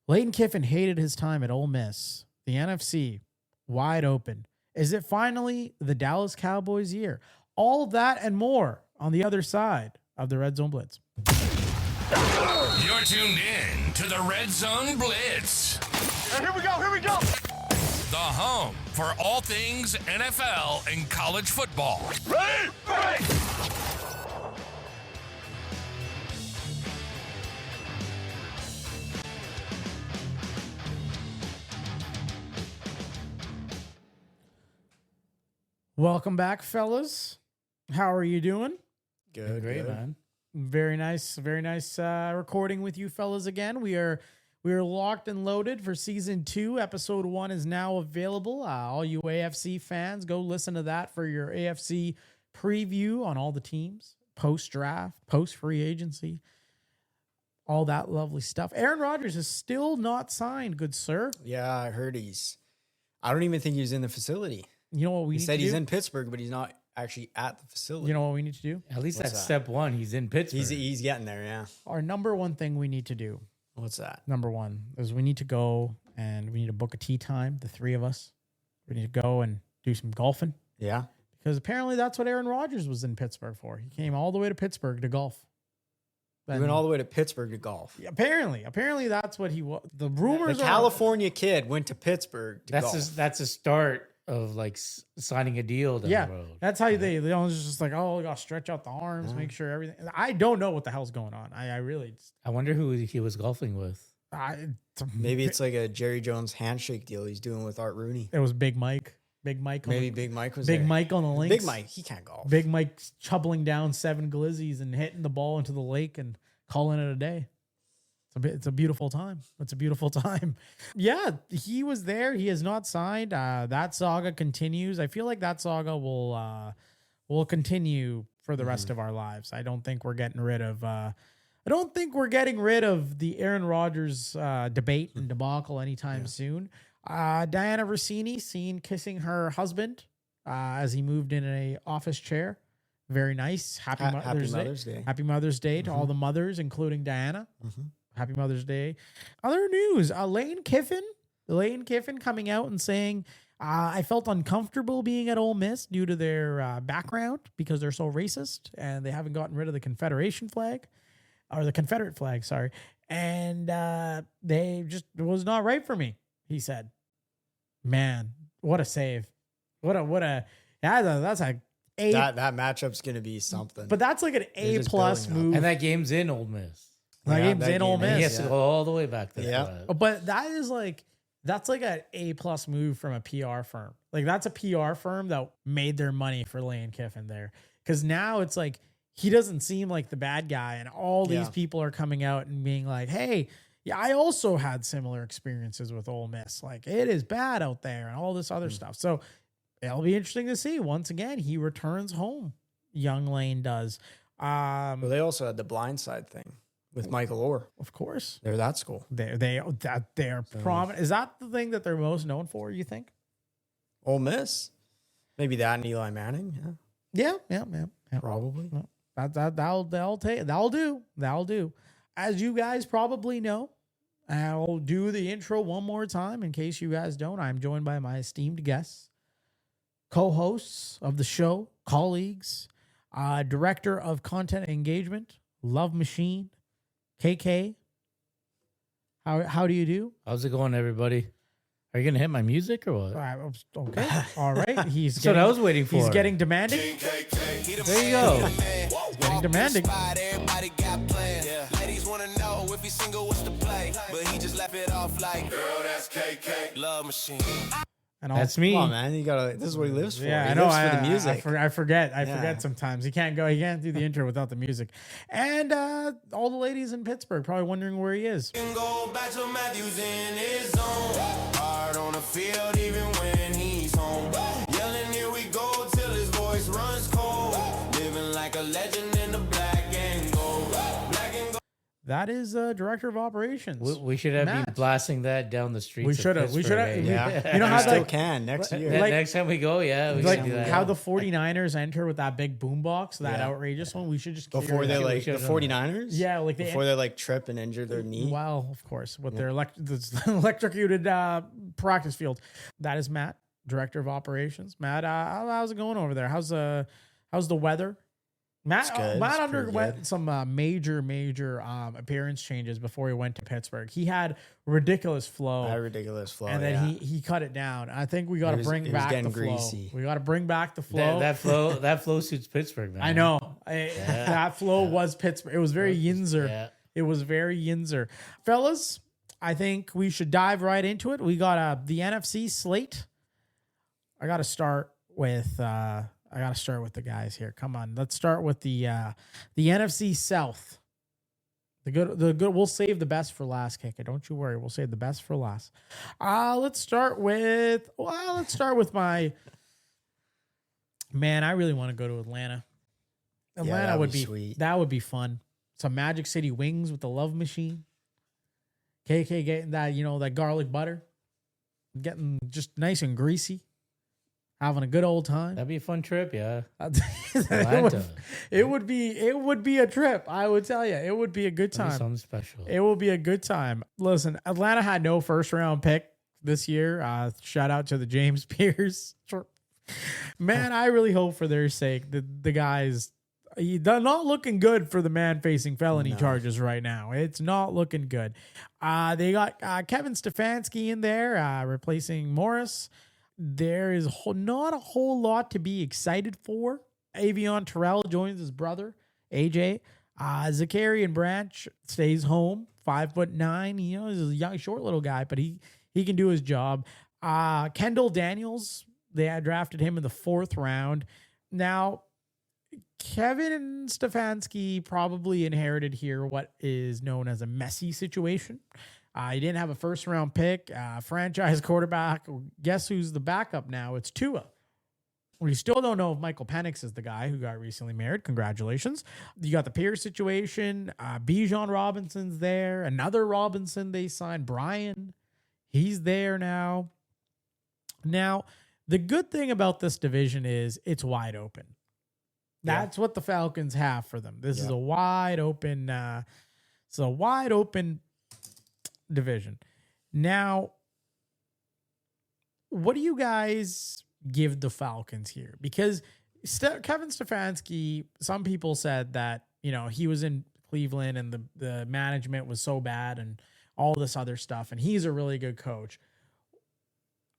Lane Kiffin hated his time at Ole Miss. The NFC, wide open. Is it finally the Dallas Cowboys year? All of that and more on the other side of the Red Zone Blitz. You're tuned in to the Red Zone Blitz. And here we go. The home for all things NFL and college football. Ready? Welcome back, fellas. How are you doing? Good, Great, man. Very nice recording with you fellas again. We are locked and loaded for season 2. Episode 1 is now available. All you AFC fans, go listen to that for your AFC preview on all the teams, post-draft, post-free agency, all that lovely stuff. Aaron Rodgers is still not signed, good sir. Yeah, I heard I don't even think he was in the facility. You know what we He need said to he's do? in Pittsburgh, but he's not actually at the facility. You know what we need to do? At least What's that's that? step one. He's in Pittsburgh. He's getting there, yeah. Our number one thing we need to do, What's that? number one, is we need to go and we need to book a tea time, the three of us. We need to go and do some golfing. Yeah. Because apparently that's what Aaron Rodgers was in Pittsburgh for. He came all the way to Pittsburgh to golf. He went all the way to Pittsburgh to golf. Apparently that's what he was. The rumors The California kid went to Pittsburgh to golf. That's a start of like signing a deal down the road. That's how they always just like, oh, we gotta stretch out the arms, make sure everything. I don't know what the hell's going on. I really just, I wonder who he was golfing with. Maybe it's like a Jerry Jones handshake deal he's doing with Art Rooney. It was Big Mike. Big Mike. Maybe Big Mike was Big there. Mike on the links. Big Mike, he can't golf. Big Mike chubbling down 7 glizzies and hitting the ball into the lake and calling it a day. It's a beautiful time. It's a beautiful time. Yeah, he was there. He has not signed. That saga continues. I feel like that saga will continue for the rest of our lives. I don't think we're getting rid of. I don't think we're getting rid of the Aaron Rodgers debate and debacle anytime soon. Diana Rossini seen kissing her husband as he moved in a office chair. Very nice. Happy Mother's Day. Happy Mother's Day to all the mothers, including Diana. Happy Mother's Day. Other news, Lane Kiffin coming out and saying, I felt uncomfortable being at Ole Miss due to their background because they're so racist and they haven't gotten rid of the Confederation flag or the Confederate flag, sorry. And they just, it was not right for me, he said. Man, what a save. That's a A. That matchup's going to be something. But that's like an A+ move. And that game's in Ole Miss. That game's in Ole Miss. He has to go all the way back there. Yeah. But that's like an A+ move from a PR firm. Like that's a PR firm that made their money for Lane Kiffin there. Because now it's like he doesn't seem like the bad guy, and all these people are coming out and being like, "Hey, yeah, I also had similar experiences with Ole Miss. Like it is bad out there, and all this other stuff." So it'll be interesting to see. Once again, he returns home. Young Lane does. Well, they also had the blindside thing with Michael Orr. Of course. They're that school. They're prominent. Is that the thing that they're most known for, you think? Ole Miss? Maybe that and Eli Manning. Yeah. Probably. That'll do. As you guys probably know, I'll do the intro one more time in case you guys don't. I'm joined by my esteemed guests, co-hosts of the show, colleagues, director of content engagement, Love Machine, KK. How do you do? How's it going, everybody? Are you going to hit my music or what? Okay. All right. That's what I was waiting for. He's getting demanding. There you go. Getting demanding. Everybody got plans. Ladies wanna know if he's single, what's the play? But he just left it off like, girl, that's KK. Love Machine. And That's me. Come on, man. This is what he lives for. Yeah, he I know. lives for the music. I forget sometimes. He can't do the intro without the music. And all the ladies in Pittsburgh probably wondering where he is. Can go back to Matthews in his zone. Hard on the field even when he's home. Yelling, here we go, till his voice runs cold. Living like a legend in the black and gold. That is director of operations. We should have been Matt. blasting that down the streets. We of should have. We should Pittsburgh, have. eh? Yeah, You know we how still like, can next year. Ne- like- next time we go, yeah, we like should do that. how the 49ers enter with that big boombox, that outrageous one. We should just Before carry they that. like the should've done 49ers? Yeah, like they Before they like trip and injure their knee. Well, of course, with their electrocuted practice field. That is Matt, director of operations. Matt, how's it going over there? How's the weather? Matt, It's good. Matt It's underwent pretty good. some major appearance changes before he went to Pittsburgh. He had ridiculous flow. That ridiculous flow. and then yeah. he cut it down. I think we got to was- bring it was back the getting flow. greasy. We got to bring back the flow. that flow suits Pittsburgh, man. I know. That flow was Pittsburgh. It was very Yinzer. Yeah. It was very Yinzer. Fellas, I think we should dive right into it. We got the NFC slate. I got to start with the guys here. Come on. Let's start with the NFC South. The good we'll save the best for last, Kika. Don't you worry. We'll save the best for last. Let's start with my man. I really want to go to Atlanta. Atlanta that'd would be be sweet. that would be fun. Some Magic City wings with the love machine. KK getting that, that garlic butter. Getting just nice and greasy. Having a good old time. That'd be a fun trip, yeah. Atlanta. It would be a trip. I would tell you, it would be a good That'd be time. something special. It will be a good time. Listen, Atlanta had no first round pick this year. Shout out to the James Pierce. Man, I really hope for their sake the guys. They're not looking good for the man facing felony charges right now. It's not looking good. They got Kevin Stefanski in there replacing Morris. There is not a whole lot to be excited for. Avion Terrell joins his brother, AJ. Zakarian Branch stays home, 5'9". He's a young, short little guy, but he can do his job. Kendall Daniels, they had drafted him in the 4th round. Now, Kevin Stefanski probably inherited here what is known as a messy situation. He didn't have a first-round pick, franchise quarterback. Guess who's the backup now? It's Tua. We still don't know if Michael Penix is the guy who got recently married. Congratulations. You got the Pierce situation. Bijan Robinson's there. Another Robinson they signed. Brian, he's there now. Now, the good thing about this division is it's wide open. That's what the Falcons have for them. This is a wide open. It's a wide open division. Now, what do you guys give the Falcons here? Because Kevin Stefanski, some people said that, he was in Cleveland and the management was so bad and all this other stuff, and he's a really good coach.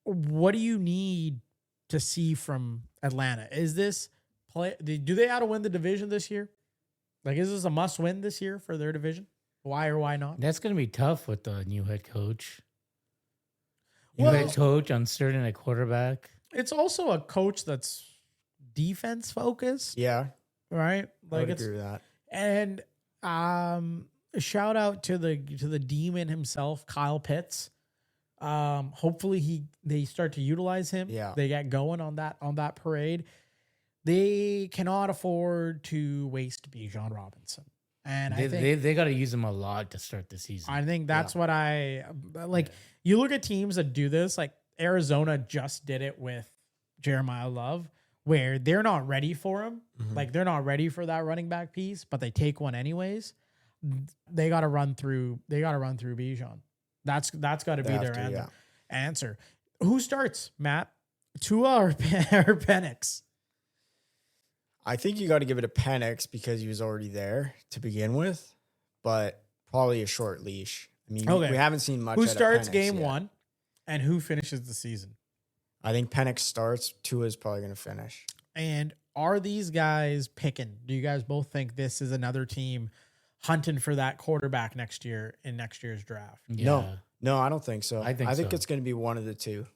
What do you need to see from Atlanta? Is this do they have to win the division this year? Like, is this a must win this year for their division? Why or why not? That's going to be tough with the new head coach. Well- New head coach, uncertain at quarterback. It's also a coach that's defense focused, Yeah, right? I would agree with that. And a shout out to the demon himself, Kyle Pitts. Hopefully they start to utilize him. Yeah. They get going on that parade. They cannot afford to waste Bijan Robinson. And I think They got to use him a lot to start the season. I think that's what I like. You look at teams that do this, like Arizona just did it with Jeremiah Love, where they're not ready for him. Like, they're not ready for that running back piece, but they take one anyways. They got to run through Bijan. That's got to be their answer. Who starts, Matt? Tua or Penix? I think you got to give it a Penix because he was already there to begin with, but probably a short leash. I mean, Okay. we haven't seen much. Who out of starts Penix game yet. 1 and who finishes the season? I think Penix starts. Tua is probably going to finish. And are these guys picking? Do you guys both think this is another team hunting for that quarterback next year in next year's draft? Yeah. No, I don't think so. I think so. it's going to be one of the two.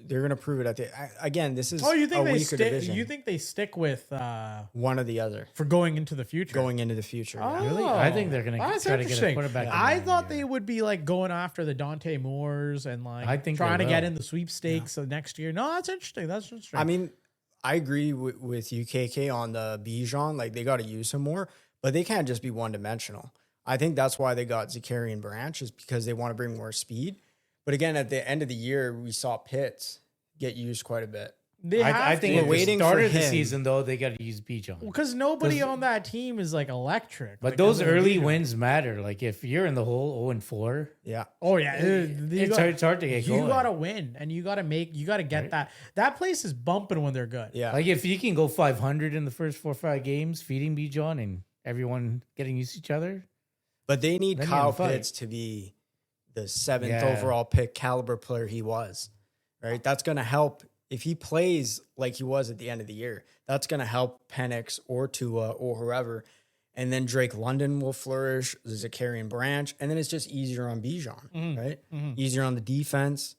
They're going to prove it again. This is You think a they weaker division. You think they stick with One or the other for going into the future? going into the future. yeah. Really? I think they're going to That's try to get a interesting. quarterback. I thought they would be like going after the Dante Moores and like I think trying they to get will. in the sweepstakes of next year. No, that's interesting. That's interesting. I mean, I agree with you, KK, on the Bijan. Like, they got to use him more, but they can't just be one dimensional. I think that's why they got Zakarian Branch, is because they want to bring more speed. But again, at the end of the year, we saw Pitts get used quite a bit. I think We're at the waiting start for of the him. season, though, they got to use Bijan. because nobody on that team is like electric. But like, those other than early Bijan. wins matter. Like if you're in the hole 0-4, Yeah. Oh yeah, it's hard to get You going. gotta win, and you gotta get Right. that. That place is bumping when they're good. Yeah. Like if you can go 500 in the first 4 or 5 games, feeding Bijan and everyone getting used to each other. But they need Then you're Kyle in the fight. Pitts to be the 7th Yeah. overall pick caliber player he was, right? That's going to help if he plays like he was at the end of the year. That's going to help Penix or Tua or whoever. And then Drake London will flourish, Zakarian Branch, and then it's just easier on Bijan, right? Easier on the defense.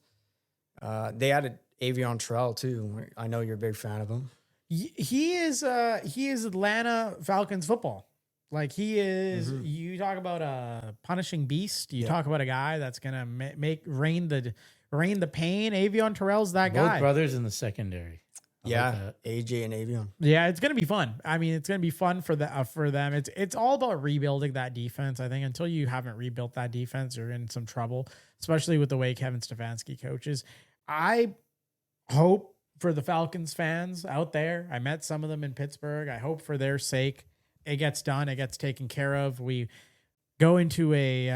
They added Avion Terrell too. I know you're a big fan of him. He is Atlanta Falcons football. Like he is. You talk about a punishing beast. You talk about a guy that's gonna make rain the pain. Avion Terrell's that Both guy. brothers in the secondary. I like that. AJ and Avion. Yeah, it's gonna be fun. I mean, it's gonna be fun for them. It's all about rebuilding that defense. I think until you haven't rebuilt that defense, you're in some trouble, especially with the way Kevin Stefanski coaches. I hope for the Falcons fans out there. I met some of them in Pittsburgh. I hope for their sake it gets done. It gets taken care of. We go into a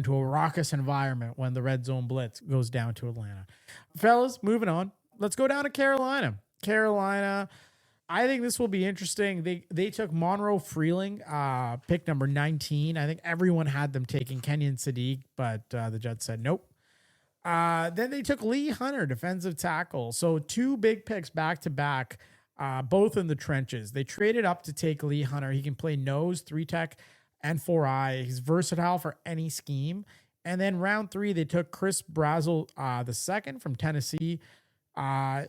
raucous environment when the Red Zone Blitz goes down to Atlanta. Fellas, moving on. Let's go down to Carolina. Carolina, I think this will be interesting. They took Monroe Freeling, pick number 19. I think everyone had them taking Kenyon Sadiq, but the Jets said nope. Then they took Lee Hunter, defensive tackle. So 2 big picks back to back, both in the trenches. They traded up to take Lee Hunter. He can play nose, 3-tech, and 4-eye. He's versatile for any scheme. And then round 3, they took Chris Brazel, the second from Tennessee.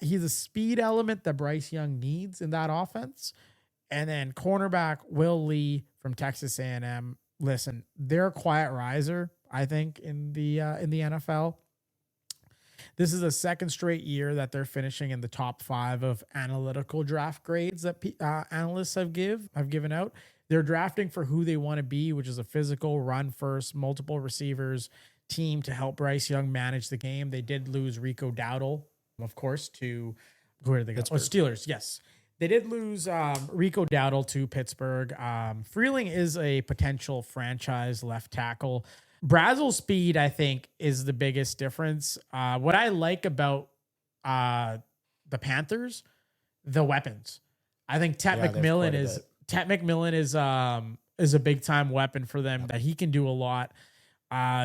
He's a speed element that Bryce Young needs in that offense. And then cornerback Will Lee from Texas A&M. Listen, they're a quiet riser, I think, in the NFL. This is the second straight year that they're finishing in the top 5 of analytical draft grades that analysts have given out. They're drafting for who they want to be, which is a physical, run first, multiple receivers team to help Bryce Young manage the game. They did lose Rico Dowdle, of course, to where did they go? Oh, Steelers. Yes, they did lose Rico Dowdle to Pittsburgh. Freeling is a potential franchise left tackle. Brazel's speed, I think, is the biggest difference. What I like about the Panthers, the weapons. I think Tet McMillan is a big time weapon for them that he can do a lot.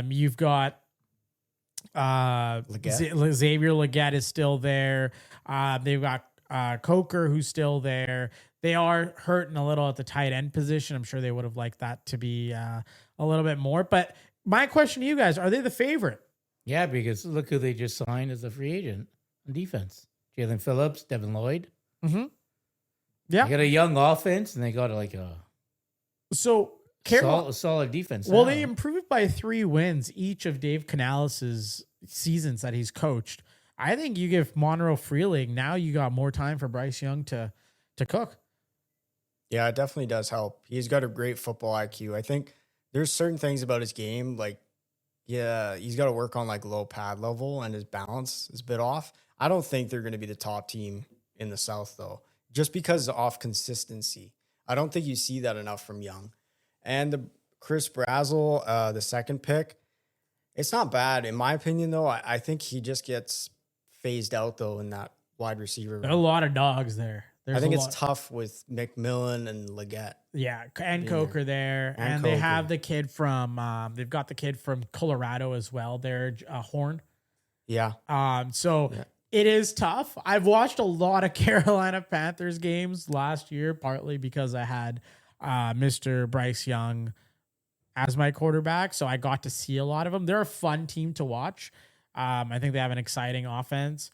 You've got Xavier Legette is still there. They've got Coker who's still there. They are hurting a little at the tight end position. I'm sure they would have liked that to be a little bit more. But my question to you guys, are they the favorite? Yeah, because look who they just signed as a free agent on defense. Jalen Phillips, Devin Lloyd. Mm-hmm. Yeah. They got a young offense, and they got like a solid defense. Well, now. they improved by 3 wins each of Dave Canales' seasons that he's coached. I think you give Monroe Freeling, now you got more time for Bryce Young to cook. Yeah, it definitely does help. He's got a great football IQ. I think there's certain things about his game, like, yeah, he's got to work on like low pad level, and his balance is a bit off. I don't think they're going to be the top team in the South, though, just because of consistency. I don't think you see that enough from Young. And the Chris Brazel, the second pick, it's not bad. In my opinion, though, I think he just gets phased out, though, in that wide receiver. There are a lot of dogs there. I think it's tough with McMillan and Legette. Yeah, and Coker there. And they have the kid from, they've got the kid from Colorado as well. They're Horn. Yeah. It is tough. I've watched a lot of Carolina Panthers games last year, partly because I had Mr. Bryce Young as my quarterback. So I got to see a lot of them. They're a fun team to watch. I think they have an exciting offense.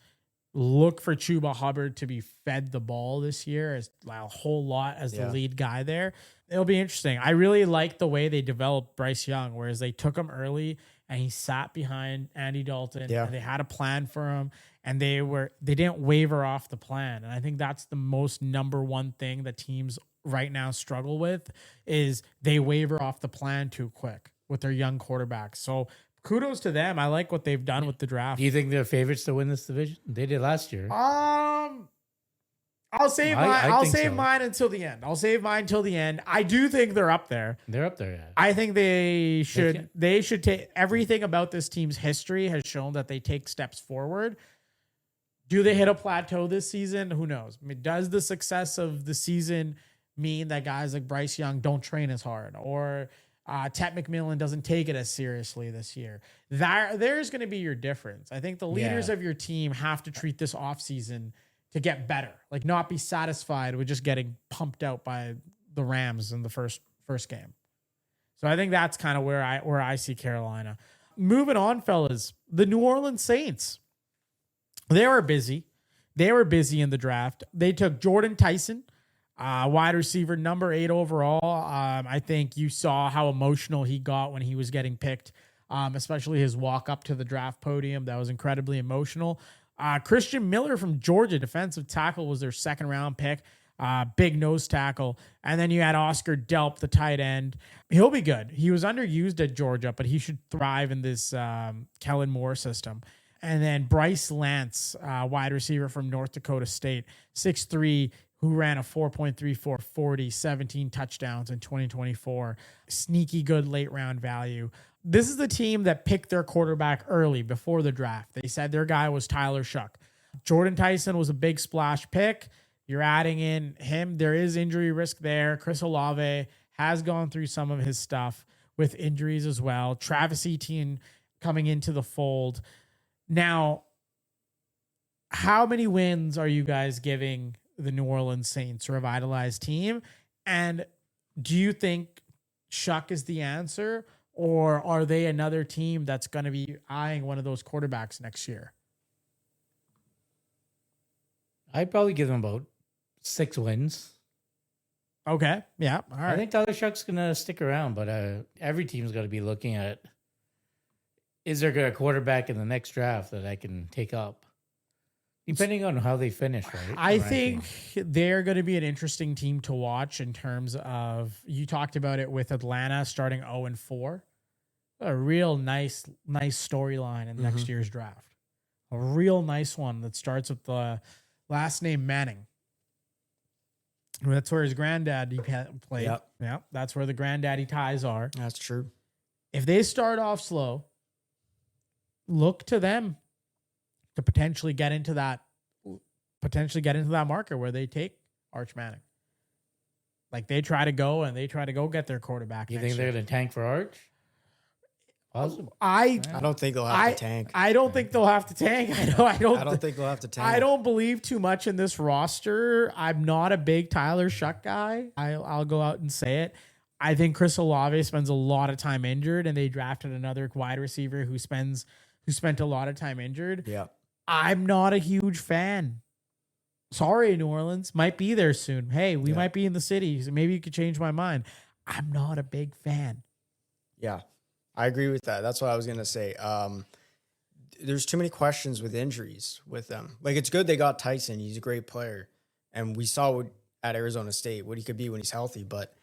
Look for Chuba Hubbard to be fed the ball this year as a whole lot as the lead guy there. It'll be interesting. I really like the way they developed Bryce Young, whereas they took him early and he sat behind Andy Dalton. Yeah. And they had a plan for him, and they didn't waver off the plan. And I think that's the most number one thing that teams right now struggle with is they waver off the plan too quick with their young quarterbacks. So kudos to them. I like what they've done with the draft. Do you think they're favorites to win this division? They did last year. I'll save I mine. I'll think save so. mine until the end. I'll save mine until the end. I do think they're up there. They're up there. Yeah. I think they should. They should take everything about this team's history has shown that they take steps forward. Do they hit a plateau this season? Who knows? I mean, does the success of the season mean that guys like Bryce Young don't train as hard, or Ted McMillan doesn't take it as seriously this year? There's going to be your difference. I think the leaders of your team have to treat this offseason to get better, like not be satisfied with just getting pumped out by the Rams in the first game. So I think that's kind of where I see Carolina. Moving on, fellas, the New Orleans Saints. They were busy. They were busy in the draft. They took Jordan Tyson, wide receiver, number 8 overall. I think you saw how emotional he got when he was getting picked, especially his walk up to the draft podium. That was incredibly emotional. Christian Miller from Georgia, defensive tackle, was their second round pick. Big nose tackle. And then you had Oscar Delp, the tight end. He'll be good. He was underused at Georgia, but he should thrive in this Kellen Moore system. And then Bryce Lance, wide receiver from North Dakota State, 6'3", who ran a 4.34 40, 17 touchdowns in 2024. Sneaky good late round value. This is the team that picked their quarterback early before the draft. They said their guy was Tyler Shuck. Jordan Tyson was a big splash pick. You're adding in him. There is injury risk there. Chris Olave has gone through some of his stuff with injuries as well. Travis Etienne coming into the fold. Now, how many wins are you guys giving the New Orleans Saints revitalized team? And do you think Shuck is the answer, or are they another team that's going to be eyeing one of those quarterbacks next year? I'd probably give them about 6 wins. Okay. Yeah. All right. I think Tyler Shuck's going to stick around, but every team's got to be looking at, is there a quarterback in the next draft that I can take up? Depending on how they finish, right? I think they're going to be an interesting team to watch in terms of, you talked about it with Atlanta starting 0-4. A real nice storyline in next year's draft. A real nice one that starts with the last name Manning. That's where his granddad played. Yep. That's where the granddaddy ties are. That's true. If they start off slow, look to them to potentially get into that market where they take Arch Manning. Like they try to go get their quarterback. You think they're going to tank for Arch? Awesome. I don't think they'll have to tank. I don't think they'll have to tank. I don't think they'll have to tank. I don't believe too much in this roster. I'm not a big Tyler Shuck guy. I'll go out and say it. I think Chris Olave spends a lot of time injured, and they drafted another wide receiver who spent a lot of time injured. Yeah. I'm not a huge fan. Sorry, New Orleans. Might be there soon. Hey, we might be in the city, so maybe you could change my mind. I'm not a big fan. Yeah, I agree with that. That's what I was going to say. There's too many questions with injuries with them. Like, it's good they got Tyson. He's a great player. And we saw at Arizona State what he could be when he's healthy. But,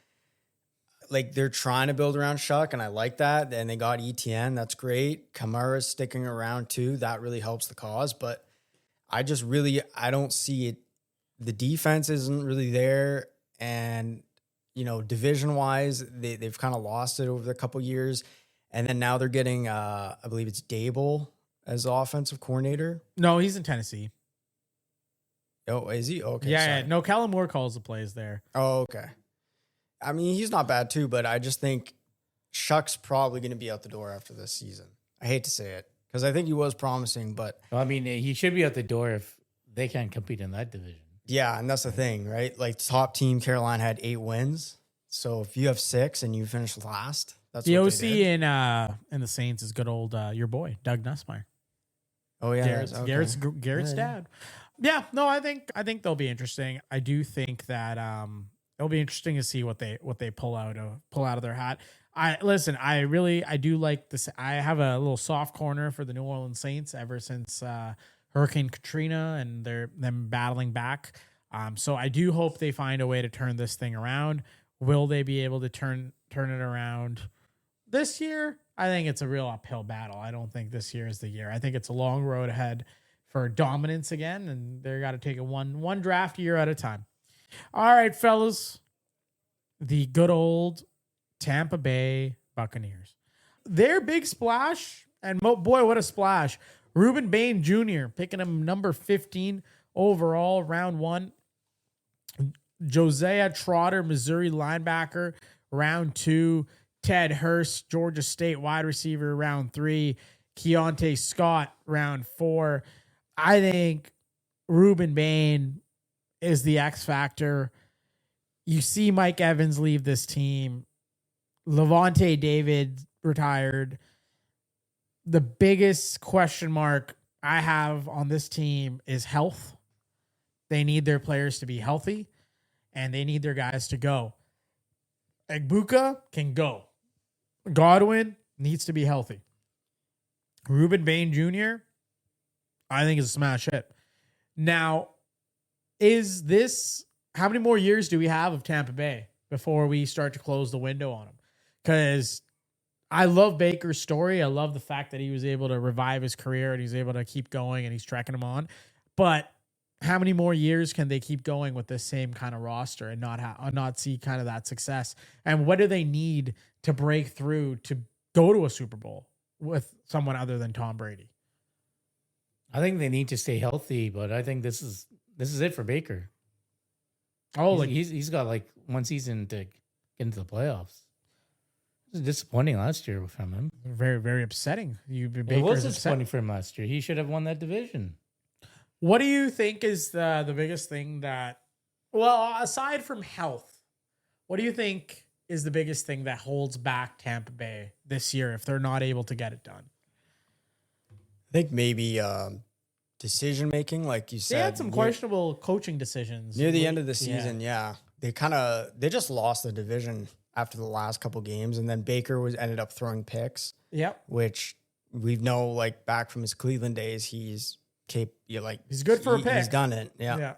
like, they're trying to build around Shuck, and I like that. And they got ETN. That's great. Kamara's sticking around, too. That really helps the cause. But I don't see it. The defense isn't really there. And, division-wise, they've kind of lost it over the couple years. And then now they're getting, I believe it's Dable as the offensive coordinator. No, he's in Tennessee. Oh, is he? Okay. Yeah. No, Kellen Moore calls the plays there. Oh, okay. I mean, he's not bad too, but I just think Shuck's probably going to be out the door after this season. I hate to say it because I think he was promising, but. Well, I mean, he should be out the door if they can't compete in that division. Yeah, and that's the thing, right? Like, top team Carolina had 8 wins. So if you have 6 and you finish last, that's the what OC they did. in the Saints is good old your boy Doug Nussmeier. Oh yeah, Garrett's dad. Yeah, no, I think they'll be interesting. I do think that it'll be interesting to see what they pull out of their hat. I do like this. I have a little soft corner for the New Orleans Saints ever since Hurricane Katrina and them battling back. So I do hope they find a way to turn this thing around. Will they be able to turn it around this year? I think it's a real uphill battle. I don't think this year is the year. I think it's a long road ahead for dominance again, and they got to take it one draft year at a time. All right, fellas. The good old Tampa Bay Buccaneers. Their big splash, and boy, what a splash. Reuben Bain Jr. picking him number 15 overall, round 1. Josiah Trotter, Missouri linebacker, round 2. Ted Hurst, Georgia State wide receiver, round 3. Keontae Scott, round 4. I think Reuben Bain is the X factor. You see Mike Evans leave this team. Levante David retired. The biggest question mark I have on this team is health. They need their players to be healthy, and they need their guys to go. Egbuka can go. Godwin needs to be healthy. Reuben Bain Jr., I think, is a smash hit. Now, how many more years do we have of Tampa Bay before we start to close the window on them? Because I love Baker's story. I love the fact that he was able to revive his career and he's able to keep going and he's trekking them on. But how many more years can they keep going with this same kind of roster and not see kind of that success? And what do they need to break through to go to a Super Bowl with someone other than Tom Brady? I think they need to stay healthy, but I think this is it for Baker. Oh, he's got like one season to get into the playoffs. It was disappointing last year from him. Very, very upsetting. It was disappointing for him last year. He should have won that division. What do you think is the biggest thing that, well, aside from health, what do you think is the biggest thing that holds back Tampa Bay this year if they're not able to get it done? I think maybe decision making, like you said. They had some questionable coaching decisions near the end of the season. Yeah, they just lost the division after the last couple games, and then Baker ended up throwing picks. Yep, which we know, like back from his Cleveland days, he's good for a pick. He's done it. Yeah.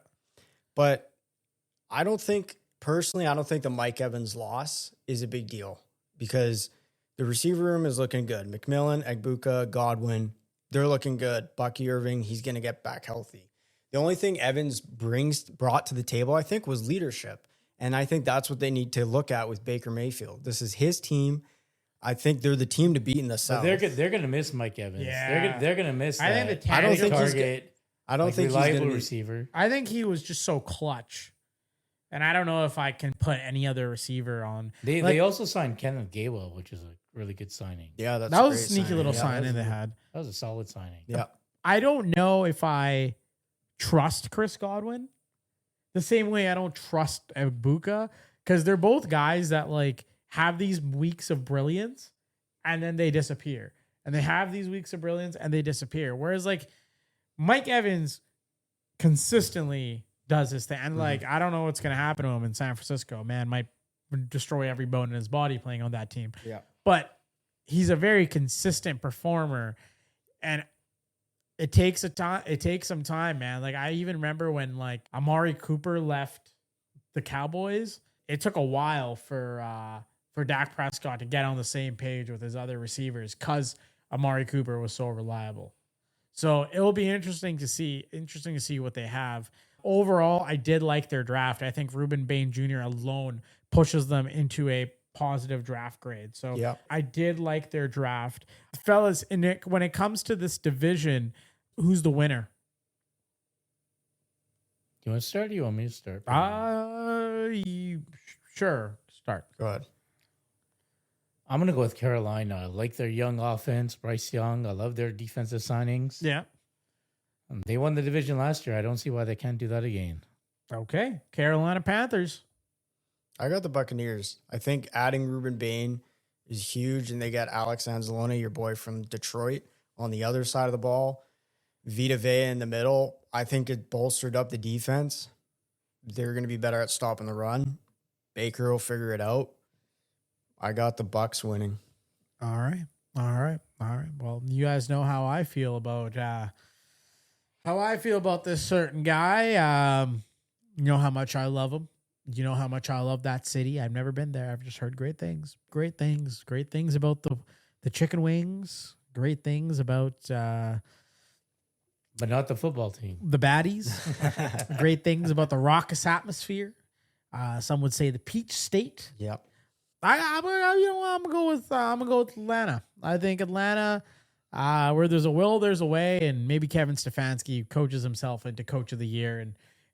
But I don't think the Mike Evans loss is a big deal because the receiver room is looking good. McMillan, Egbuka, Godwin, they're looking good. Bucky Irving, he's going to get back healthy. The only thing Evans brought to the table, I think, was leadership. And I think that's what they need to look at with Baker Mayfield. This is his team. I think they're the team to beat in the South. They're going to miss Mike Evans. Yeah. They're going to miss I think the I don't think target. I don't think reliable he's going to receiver. I think he was just so clutch. And I don't know if I can put any other receiver on. They also signed Kenneth Gainwell, which is a really good signing. Yeah, that was a sneaky little signing they had. That was a solid signing. Yeah. I don't know if I trust Chris Godwin the same way I don't trust Egbuka, because they're both guys that like have these weeks of brilliance and then they disappear. And they have these weeks of brilliance and they disappear. Whereas like Mike Evans consistently does this thing. And like, I don't know what's going to happen to him in San Francisco. Man might destroy every bone in his body playing on that team. Yeah. But he's a very consistent performer. And it takes some time, man. Like I even remember when like Amari Cooper left the Cowboys, it took a while for Dak Prescott to get on the same page with his other receivers because Amari Cooper was so reliable. So it will be interesting to see what they have. Overall, I did like their draft. I think Reuben Bain Jr. alone pushes them into a positive draft grade. So yeah. I did like their draft. Fellas, when it comes to this division, who's the winner? You want to start or you want me to start? Sure. Start. Go ahead. I'm going to go with Carolina. I like their young offense, Bryce Young. I love their defensive signings. Yeah. They won the division last year. I don't see why they can't do that again. Okay. Carolina Panthers. I got the Buccaneers. I think adding Reuben Bain is huge, and they got Alex Anzalone, your boy from Detroit, on the other side of the ball. Vita Vea in the middle. I think it bolstered up the defense. They're going to be better at stopping the run. Baker will figure it out. I got the Bucs winning. All right. Well, you guys know how I feel about this certain guy. You know how much I love them. You know how much I love that city. I've never been there. I've just heard great things about the chicken wings. Great things about But not the football team. the baddies. Great things about the raucous atmosphere. Some would say the Peach State. Yep. I'm gonna go with Atlanta. I think Atlanta, where there's a will, there's a way, and maybe Kevin Stefanski coaches himself into Coach of the Year,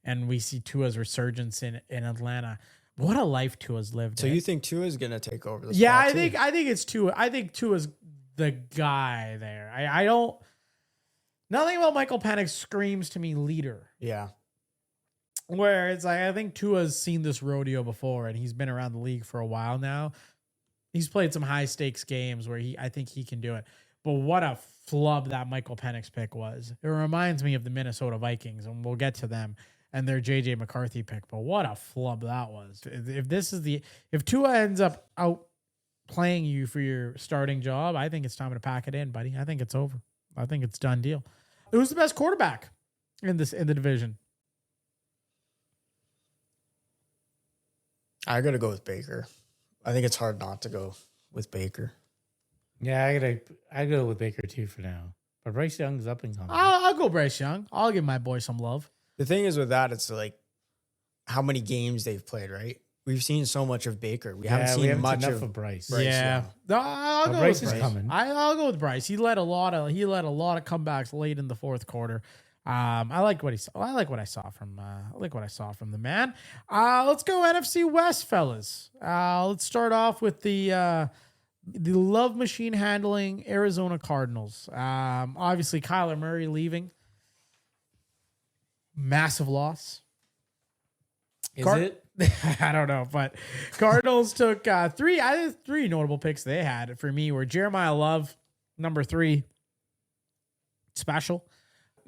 and we see Tua's resurgence in Atlanta. What a life Tua's lived. So eh? you think Tua is going to take over the Yeah, spot I think it's Tua. I think Tua's the guy there. I don't. Nothing about Michael Penix screams to me leader. Yeah. Where it's like I think Tua's seen this rodeo before, and he's been around the league for a while now. He's played some high stakes games where I think he can do it. But what a flub that Michael Penix pick was. It reminds me of the Minnesota Vikings, and we'll get to them and their JJ McCarthy pick. But what a flub that was. If Tua ends up out playing you for your starting job, I think it's time to pack it in, buddy. I think it's over. I think it's done deal. Who's the best quarterback in the division? I got to go with Baker. I think it's hard not to go with Baker. Yeah, I go with Baker too for now. But Bryce Young's up and coming. I'll go Bryce Young. I'll give my boy some love. The thing is with that, it's like how many games they've played, right? We've seen so much of Baker. We haven't seen much enough of Bryce. Bryce Yeah, Young. no, I'll go Bryce with is Bryce. coming. I'll go with Bryce. He led a lot of comebacks late in the fourth quarter. I like what he saw. I like what I saw from the man. Let's go NFC West, fellas. Let's start off with the love machine handling Arizona Cardinals. Obviously Kyler Murray leaving. Massive loss. Is it? I don't know, but Cardinals took three notable picks they had for me were Jeremiah Love, number 3, special.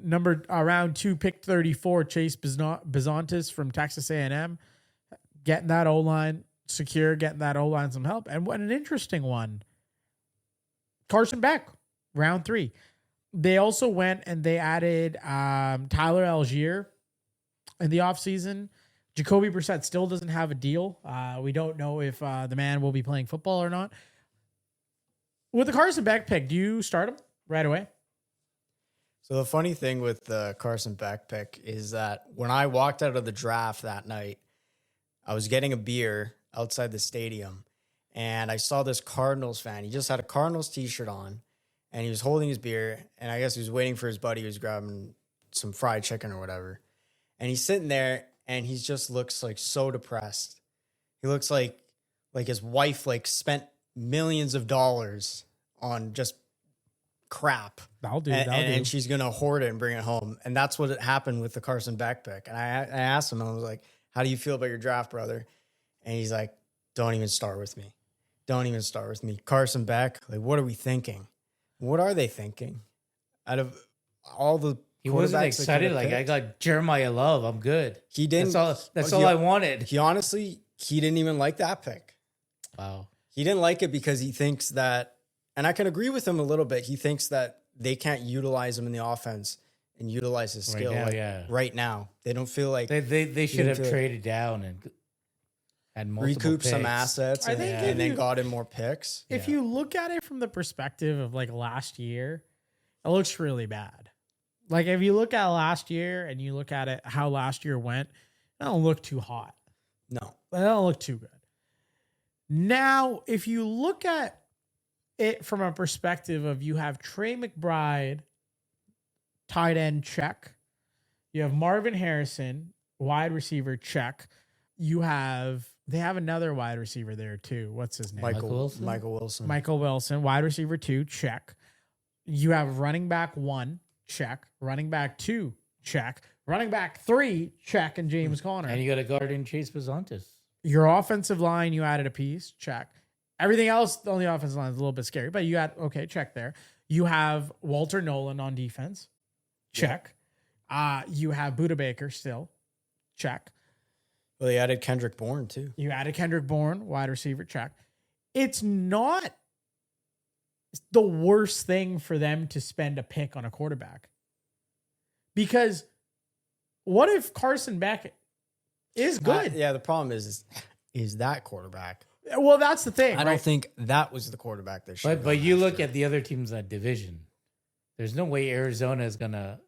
Round 2, pick 34, Chase Bizontis from Texas A&M. Getting that O-line secure, getting that O-line some help. And what an interesting one. Carson Beck, round 3. They also went and they added Tyler Algier in the offseason. Jacoby Brissett still doesn't have a deal. We don't know if the man will be playing football or not. With the Carson Beck pick, do you start him right away? So the funny thing with the Carson Beck pick is that when I walked out of the draft that night, I was getting a beer outside the stadium, and I saw this Cardinals fan. He just had a Cardinals t-shirt on, and he was holding his beer, and I guess he was waiting for his buddy who was grabbing some fried chicken or whatever. And he's sitting there, and he just looks like so depressed. He looks like his wife spent millions of dollars on just crap. And she's going to hoard it and bring it home. And that's what happened with the Carson Beck pick. And I asked him, I was like, how do you feel about your draft, brother? And he's like, don't even start with me. Don't even start with me. Carson Beck, what are we thinking? What are they thinking? Out of all the He wasn't quarterbacks excited. that I got Jeremiah Love. I'm good. he didn't. That's all I wanted. He honestly, he didn't even like that pick. Wow. He didn't like it because he thinks that, and I can agree with him a little bit. He thinks that they can't utilize him in the offense and utilize his skill right now. They don't feel like they should have traded down and had multiple recoup some picks. assets I think and then got in more picks. If you look at it from the perspective of last year, it looks really bad. If you look at last year and you look at it how last year went, it don't look too hot. No. It don't look too good. Now, if you look at it from a perspective of you have Trey McBride, tight end, check. You have Marvin Harrison, wide receiver, check. They have another wide receiver there too. What's his name? Michael Wilson. Michael Wilson, wide receiver 2, check. You have running back 1, check. Running back 2, check. Running back 3, check. And James Conner. And you got a guard in Chase Bizontis. Your offensive line, you added a piece, check. Everything else on the offensive line is a little bit scary, but you got, okay, check there. You have Walter Nolan on defense, check. You have Budda Baker still, check. Well, they added Kendrick Bourne too. You added Kendrick Bourne, wide receiver, check. It's not the worst thing for them to spend a pick on a quarterback. Because what if Carson Beck is good. Yeah, the problem is that quarterback. Well, that's the thing. I don't think that was the quarterback they should. But you look at the other teams in that division. There's no way Arizona is gonna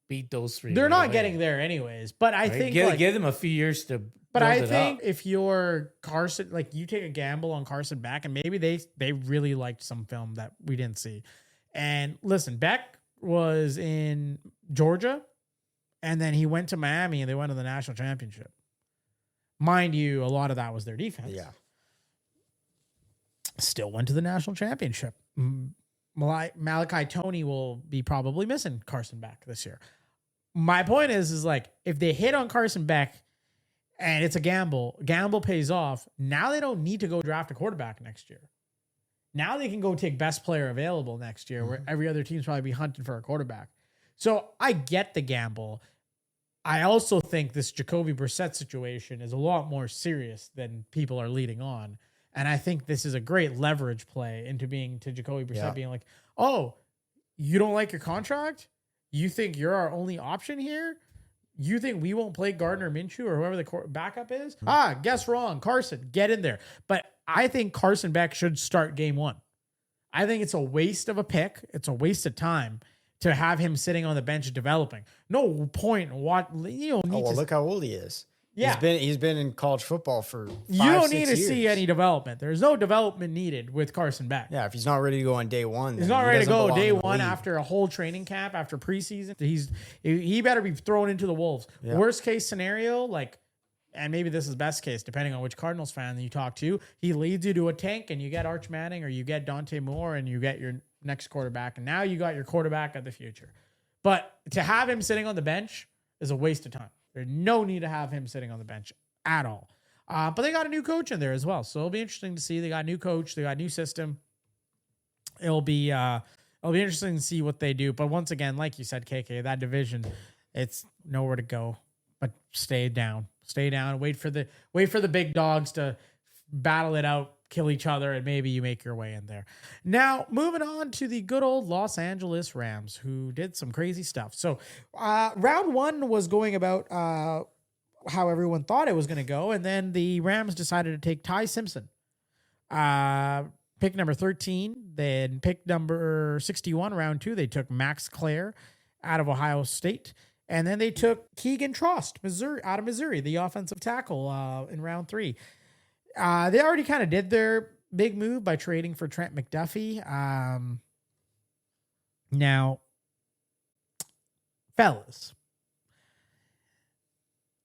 beat those three. They're right not away, getting there anyways. But I right? think give them a few years to. But build I it think up. if you're Carson, like you take a gamble on Carson Beck, and maybe they really liked some film that we didn't see. And listen, Beck was in Georgia, and then he went to Miami, and they went to the national championship. Mind you, a lot of that was their defense. Yeah. Still went to the national championship. Malachi Toney will be probably missing Carson Beck this year. My point is like if they hit on Carson Beck and it's a gamble pays off. Now they don't need to go draft a quarterback next year. Now they can go take best player available next year, where every other team's probably be hunting for a quarterback. So I get the gamble. I also think this Jacoby Brissett situation is a lot more serious than people are leading on. And I think this is a great leverage play into Jacoby Brissett being like, oh, you don't like your contract? You think you're our only option here? You think we won't play Gardner Minshew or whoever the backup is? Guess wrong. Carson, get in there. But I think Carson Beck should start game one. I think it's a waste of a pick. It's a waste of time to have him sitting on the bench developing. No point. Look how old he is. Yeah. He's been in college football for 5, you don't need to 6 see years. any development. There's no development needed with Carson Beck. Yeah, if he's not ready to go on day one, He's not ready to go day one after a whole training camp, after preseason. He better be thrown into the wolves. Yeah. Worst case scenario, and maybe this is best case, depending on which Cardinals fan you talk to, he leads you to a tank and you get Arch Manning or you get Dante Moore and you get your next quarterback. And now you got your quarterback of the future. But to have him sitting on the bench is a waste of time. There's no need to have him sitting on the bench at all. But they got a new coach in there as well. So it'll be interesting to see. They got a new coach. They got a new system. It'll be interesting to see what they do. But once again, like you said, KK, that division, it's nowhere to go. But stay down. Stay down. Wait for the big dogs to battle it out, kill each other, and maybe you make your way in there. Now, moving on to the good old Los Angeles Rams, who did some crazy stuff. So round one was going about how everyone thought it was going to go, and then the Rams decided to take Ty Simpson. Pick number 13. Then pick number 61, round two, they took Max Clare out of Ohio State. And then they took Keegan Trost, out of Missouri, the offensive tackle in round three. They already kind of did their big move by trading for Trent McDuffie. Now, fellas,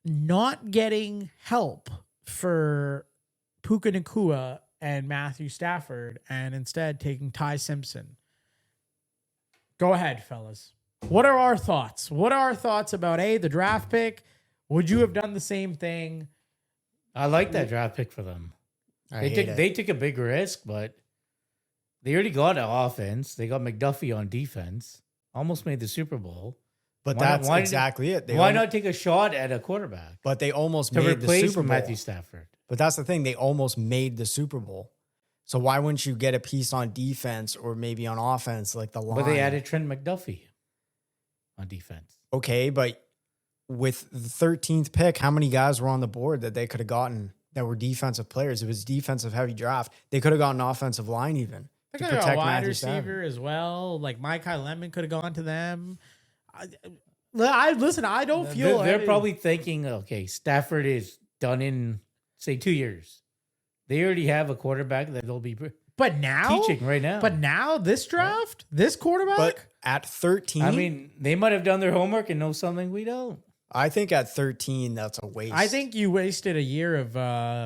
not getting help for Puka Nacua and Matthew Stafford and instead taking Ty Simpson. Go ahead, fellas. What are our thoughts? What are our thoughts about the draft pick? Would you have done the same thing? I like that draft pick for them. They took a big risk, but they already got an offense. They got McDuffie on defense. Almost made the Super Bowl. But that's exactly it. Why not take a shot at a quarterback? But they almost to made the replace Super Bowl. Matthew Stafford. But that's the thing. They almost made the Super Bowl. So why wouldn't you get a piece on defense or maybe on offense like the line? But they added Trent McDuffie on defense. Okay, but with the 13th pick, how many guys were on the board that they could have gotten that were defensive players? It was defensive heavy draft. They could have gotten an offensive line even. They could have got a wide receiver as well. Like Micah Lemon could have gone to them. I don't feel they're probably thinking, okay, Stafford is done in say 2 years. They already have a quarterback that they'll be teaching right now. But now this draft, this quarterback. But at 13, I mean, they might have done their homework and know something we don't. I think at 13, that's a waste. I think you wasted a year of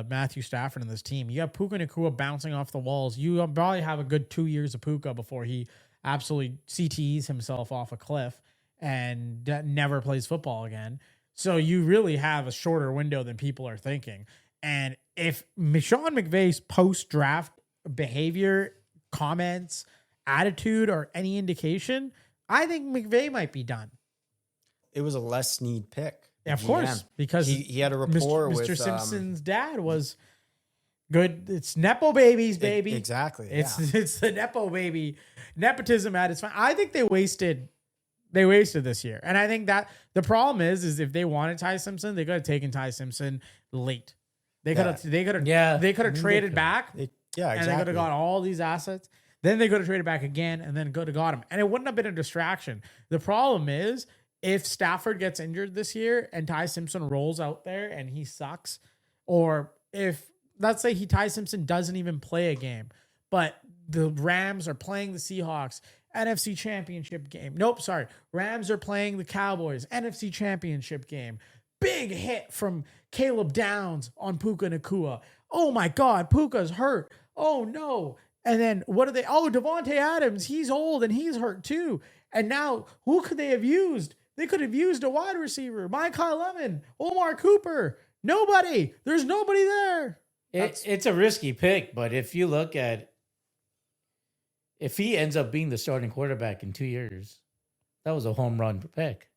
Matthew Stafford in this team. You have Puka Nacua bouncing off the walls. You probably have a good 2 years of Puka before he absolutely CTEs himself off a cliff and never plays football again. So you really have a shorter window than people are thinking. And if Sean McVay's post-draft behavior, comments, attitude, or any indication, I think McVay might be done. It was a less need pick. Yeah, of course, because he had a rapport with Mr. Simpson's dad was good. It's Nepo babies, baby. Exactly. It's the Nepo baby. Nepotism at its fine. I think they wasted They wasted this year. And I think that the problem is if they wanted Ty Simpson, they could have taken Ty Simpson late. They could have traded back. Yeah, And exactly. they could have got all these assets. Then they could have traded back again and then could have got him. And it wouldn't have been a distraction. The problem is if Stafford gets injured this year and Ty Simpson rolls out there and he sucks, or if, let's say Ty Simpson doesn't even play a game, but the Rams are playing the Seahawks, NFC Championship game. Nope, sorry. Rams are playing the Cowboys, NFC Championship game. Big hit from Caleb Downs on Puka Nacua. Oh my God, Puka's hurt. Oh no. And then what are they? Oh, Devontae Adams, he's old and he's hurt too. And now who could they have used? They could have used a wide receiver, Micah Lemon, Omar Cooper. Nobody. There's nobody there. It's a risky pick, but if you look at if he ends up being the starting quarterback in 2 years, that was a home run pick.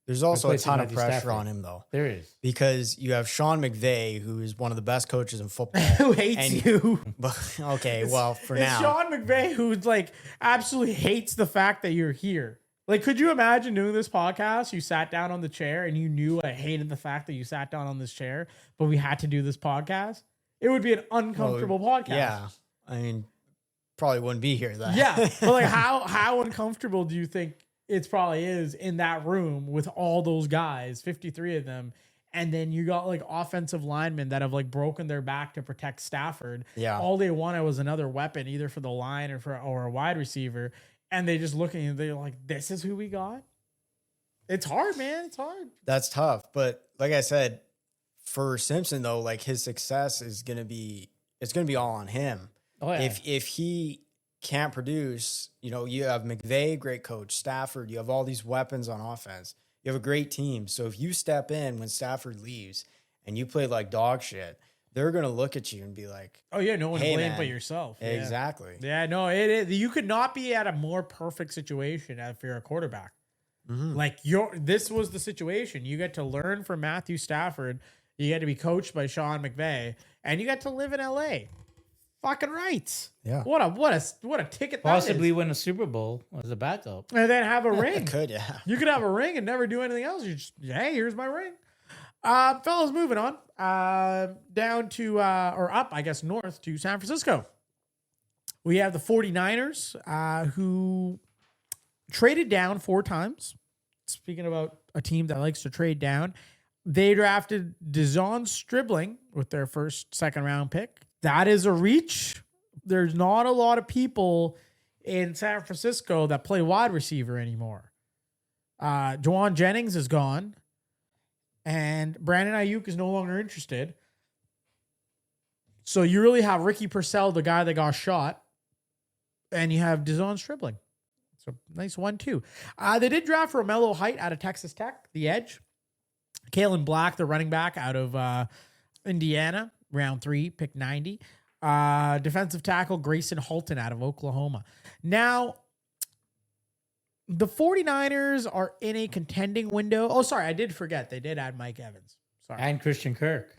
There's also a Replacing ton of Matthew pressure Stafford. on him, though. There is. Because you have Sean McVay, who is one of the best coaches in football. Who hates you? Okay, well, for It's now. Sean McVay who like absolutely hates the fact that you're here. Like, could you imagine doing this podcast? You sat down on the chair and you knew I hated the fact that you sat down on this chair, but we had to do this podcast. It would be an uncomfortable podcast. Yeah. I mean, probably wouldn't be here then. Yeah. But like how uncomfortable do you think it probably is in that room with all those guys, 53 of them, and then you got like offensive linemen that have like broken their back to protect Stafford. Yeah. All they wanted was another weapon, either for the line or a wide receiver. And they just looking and they're like, this is who we got. It's hard, man. It's hard. That's tough. But like I said, for Simpson though, like his success is gonna be all on him. Oh, yeah. If he can't produce, you have McVay, great coach, Stafford, you have all these weapons on offense. You have a great team. So if you step in when Stafford leaves and you play like dog shit, they're gonna look at you and be like, Oh yeah, no one Hey, blamed man. but yourself. Yeah. exactly. Yeah, no, you could not be at a more perfect situation if you're a quarterback. Mhm. Like this was the situation. You get to learn from Matthew Stafford. You get to be coached by Sean McVay, and you get to live in LA. Fucking rights. Yeah. What a ticket. Possibly that win a Super Bowl as a backup. is. And then have a ring. Could, yeah. You could have a ring and never do anything else. You just, hey, here's my ring. Fellas, moving on. Down to or up, I guess, north to San Francisco. We have the 49ers who traded down 4 times. Speaking about a team that likes to trade down, they drafted DeZon Stribling with their second round pick. That is a reach. There's not a lot of people in San Francisco that play wide receiver anymore. Juwan Jennings is gone. And Brandon Ayuk is no longer interested. So you really have Ricky Purcell, the guy that got shot. And you have DeZon Stribling. So nice 1-2. They did draft Romello Height out of Texas Tech, the edge. Kalen Black, the running back out of Indiana, round 3, pick 90. Defensive tackle Grayson Halton out of Oklahoma. Now, the 49ers are in a contending window. Oh, sorry, I did forget. They did add Mike Evans. Sorry. And Christian Kirk.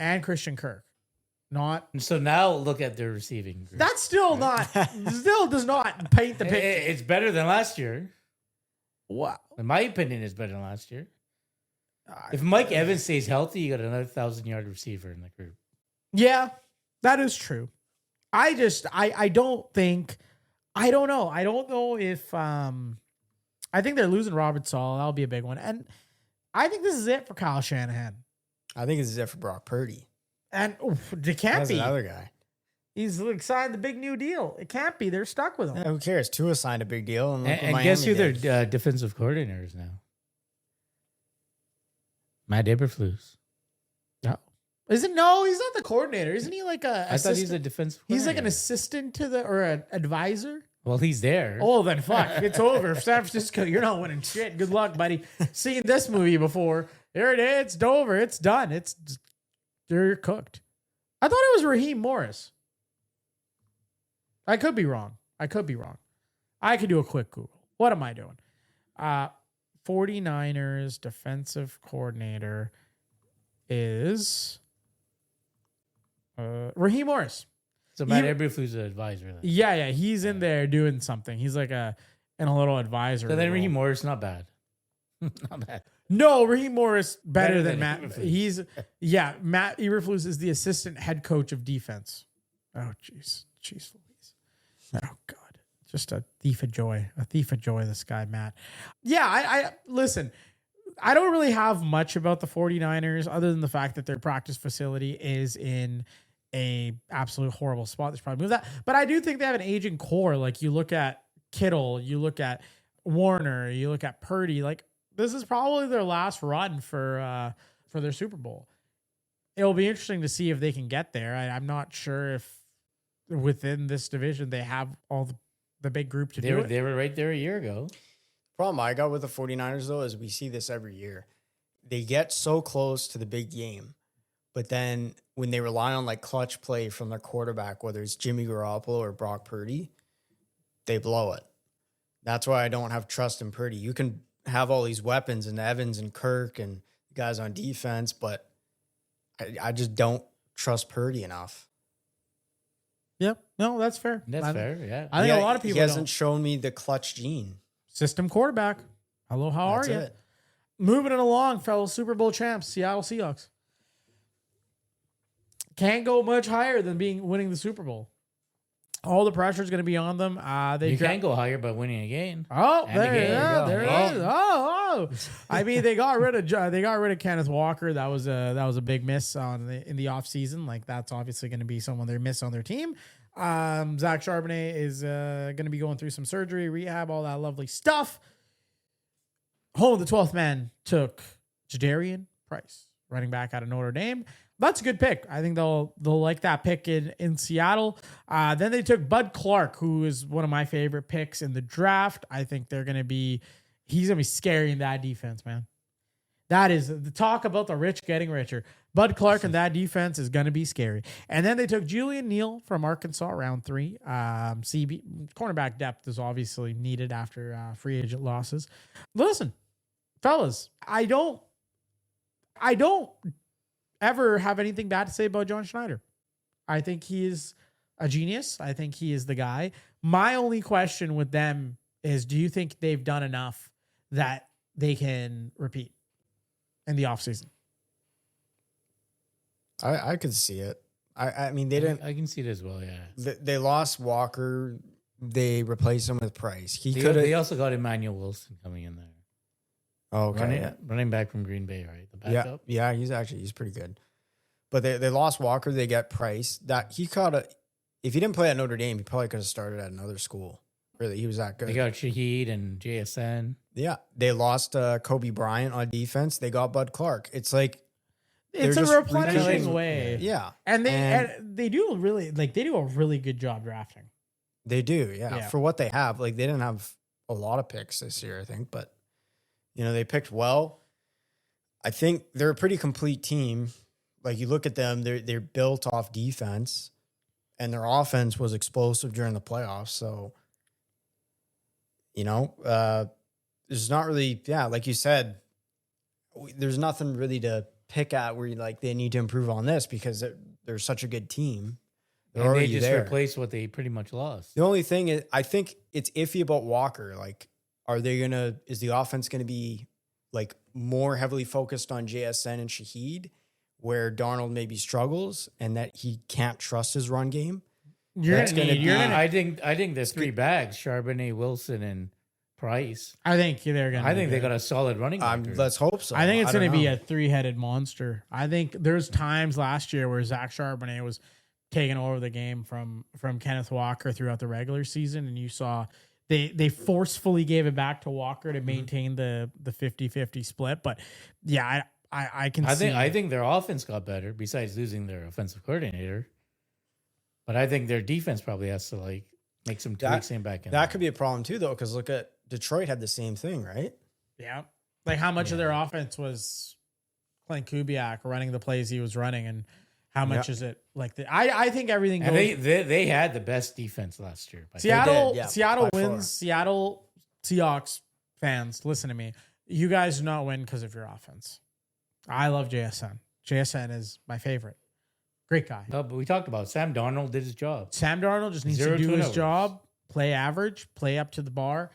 Not. And so now look at their receiving group. That's still does not paint the picture. It's better than last year. Wow. In my opinion, it's better than last year. If Mike Evans stays healthy, you got another 1,000-yard receiver in the group. Yeah, that is true. I don't know. I don't know if I think they're losing Robert Sala. That'll be a big one. And I think this is it for Kyle Shanahan. I think this is it for Brock Purdy. And it can't That's be. another guy. He's like signed the big new deal. It can't be. They're stuck with him. Yeah, who cares? Tua signed a big deal. And, look what And Miami guess who did. their defensive coordinator is now? Matt Eberflus. Isn't no? He's not the coordinator. Isn't he like a? I thought he's a assistant? defensive He's like an coordinator. assistant to the or an advisor. Well, he's there. Oh, then fuck. It's over. San Francisco, you're not winning shit. Good luck, buddy. Seen this movie before. There it is. It's over. It's done. They're cooked. I thought it was Raheem Morris. I could be wrong. I could do a quick Google. What am I doing? 49ers defensive coordinator is Raheem Morris. So Matt Eberflus is an advisor. Then. Yeah, he's in there doing something. He's like in a little advisor. So then role. Raheem Morris, not bad. Not bad. No, Raheem Morris better than Matt. Eberflus. Matt Eberflus is the assistant head coach of defense. Oh, jeez, Louise. Oh God, just a thief of joy, this guy, Matt. Yeah, I listen. I don't really have much about the 49ers other than the fact that their practice facility is in a absolute horrible spot. There's probably move that, but I do think they have an aging core. Like you look at Kittle, you look at Warner, you look at Purdy. Like this is probably their last run for their Super Bowl. It'll be interesting to see if they can get there. I'm not sure if within this division they have all the big group to do it. They were right there a year ago. Problem I got with the 49ers, though, is we see this every year. They get so close to the big game, but then when they rely on like clutch play from their quarterback, whether it's Jimmy Garoppolo or Brock Purdy, they blow it. That's why I don't have trust in Purdy. You can have all these weapons and Evans and Kirk and guys on defense, but I just don't trust Purdy enough. Yep. No, that's fair. That's fair. Yeah. I think a lot of people he hasn't don't. shown me the clutch gene. System quarterback. Hello, how That's are you? it. Moving it along, fellow Super Bowl champs, Seattle Seahawks. Can't go much higher than winning the Super Bowl. All the pressure is going to be on them. You can go higher by winning a game. Oh, And there again, it is. Oh. I mean, they got rid of Kenneth Walker. That was a big miss in the offseason. Like that's obviously going to be someone they miss on their team. Zach Charbonnet is going to be going through some surgery, rehab, all that lovely stuff. Home of the 12th man took Jadarian Price, running back out of Notre Dame. That's a good pick. I think they'll like that pick in Seattle. Then they took Bud Clark, who is one of my favorite picks in the draft. I think he's going to be scary in that defense, man. That is the talk about the rich getting richer. Bud Clark and that defense is going to be scary. And then they took Julian Neal from Arkansas, round 3. Cornerback depth is obviously needed after free agent losses. Listen, fellas, I don't ever have anything bad to say about John Schneider. I think he is a genius. I think he is the guy. My only question with them is, do you think they've done enough that they can repeat in the offseason? I could see it. I mean, they didn't. I can see it as well, yeah. They lost Walker. They replaced him with Price. They also got Emmanuel Wilson coming in there. Okay. Running back from Green Bay, right? The backup. Yeah, he's pretty good. But they lost Walker. They got Price. If he didn't play at Notre Dame, he probably could have started at another school. Really, he was that good. They got Shaheed and JSN. Yeah, they lost Kobe Bryant on defense. They got Bud Clark. It's like it's a replenishing way. Yeah, and they do a really good job drafting. They do, yeah. For what they have, like they didn't have a lot of picks this year, I think, but they picked well. I think they're a pretty complete team. Like you look at them, they're built off defense, and their offense was explosive during the playoffs. So, there's not really, like you said, there's nothing really to pick at where they need to improve on this because they're such a good team. And they just replaced what they pretty much lost. The only thing is, I think it's iffy about Walker. Like, is the offense going to be like more heavily focused on JSN and Shaheed, where Darnold maybe struggles and that he can't trust his run game? I think there's 3 bags: Charbonnet, Wilson, and Price. I think they're gonna. I think they got a solid running back. Let's hope so. I think it's going to be a 3-headed monster. I think there's times last year where Zach Charbonnet was taking over the game from Kenneth Walker throughout the regular season, and you saw they forcefully gave it back to Walker to maintain the 50-50 split. But yeah, I think their offense got better besides losing their offensive coordinator. But I think their defense probably has to make some tweaks back in. That could be a problem too, though, because look at Detroit had the same thing, right? Yeah, like how much of their offense was Clint Kubiak running the plays he was running, and how much is it like that? I think everything. And they had the best defense last year. Seattle wins. Seattle Seahawks fans, listen to me. You guys do not win because of your offense. I love JSN. JSN is my favorite. Great guy. No, but we talked about Sam Darnold did his job. Sam Darnold just needs to do his job, play average, play up to the bar.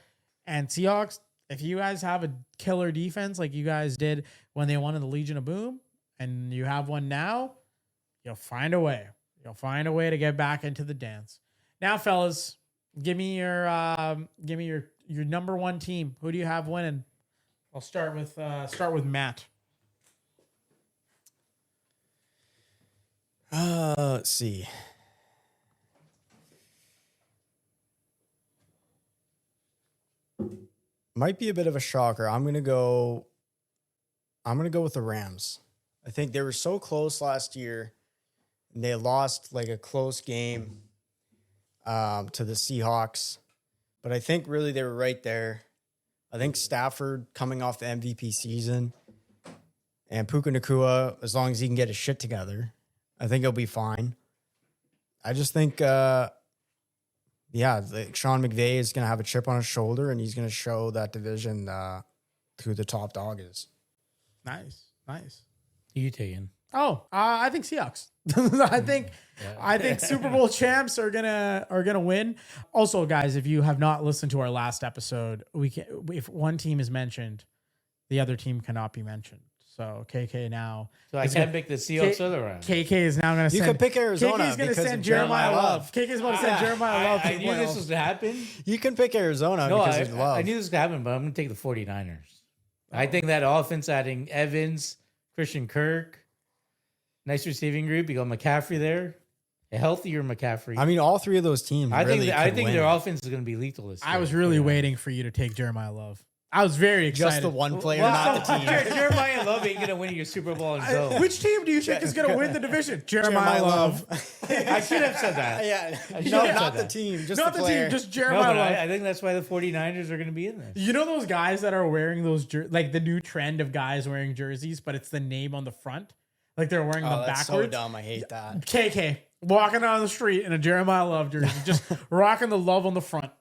And Seahawks, if you guys have a killer defense like you guys did when they won in the Legion of Boom, and you have one now, you'll find a way. You'll find a way to get back into the dance. Now, fellas, give me your number one team. Who do you have winning? I'll start with Matt. Let's see. Might be a bit of a shocker. I'm gonna go with the Rams. I think they were so close last year, and they lost like a close game to the Seahawks. But I think really they were right there. I think Stafford coming off the MVP season, and Puka Nacua, as long as he can get his shit together, I think he'll be fine. I just think, like Sean McVay is going to have a chip on his shoulder, and he's going to show that division who the top dog is. Nice. Who you taking? Oh, I think Seahawks. I think Super Bowl champs are gonna win. Also, guys, if you have not listened to our last episode, if one team is mentioned, the other team cannot be mentioned. So KK now. So I can't pick the Seahawks or the Rams. KK is now going to send. You could pick Arizona. KK is going to because send of Jeremiah Love. KK is going to send Jeremiah Love. I knew this was to happen. You can pick Arizona because of Love. I knew this was going to happen, but I'm going to take the 49ers. I think that offense, adding Evans, Christian Kirk, nice receiving group. You got McCaffrey there. A healthier McCaffrey. I mean, all three of those teams. I really think their offense is going to be lethal this year. I was really waiting for you to take Jeremiah Love. I was very excited. Just the one player, not the team. Jeremiah Love ain't going to win your Super Bowl in zone. Which team do you think is going to win the division? Jeremiah Love. I should have said that. No, not the team. Just Not the the player. team, just No, Jeremiah but Love. I think that's why the 49ers are going to be in this. You know those guys that are wearing those like the new trend of guys wearing jerseys, but it's the name on the front, like they're wearing them that's backwards. so dumb. I hate that. KK walking down the street in a Jeremiah Love jersey, just rocking the love on the front.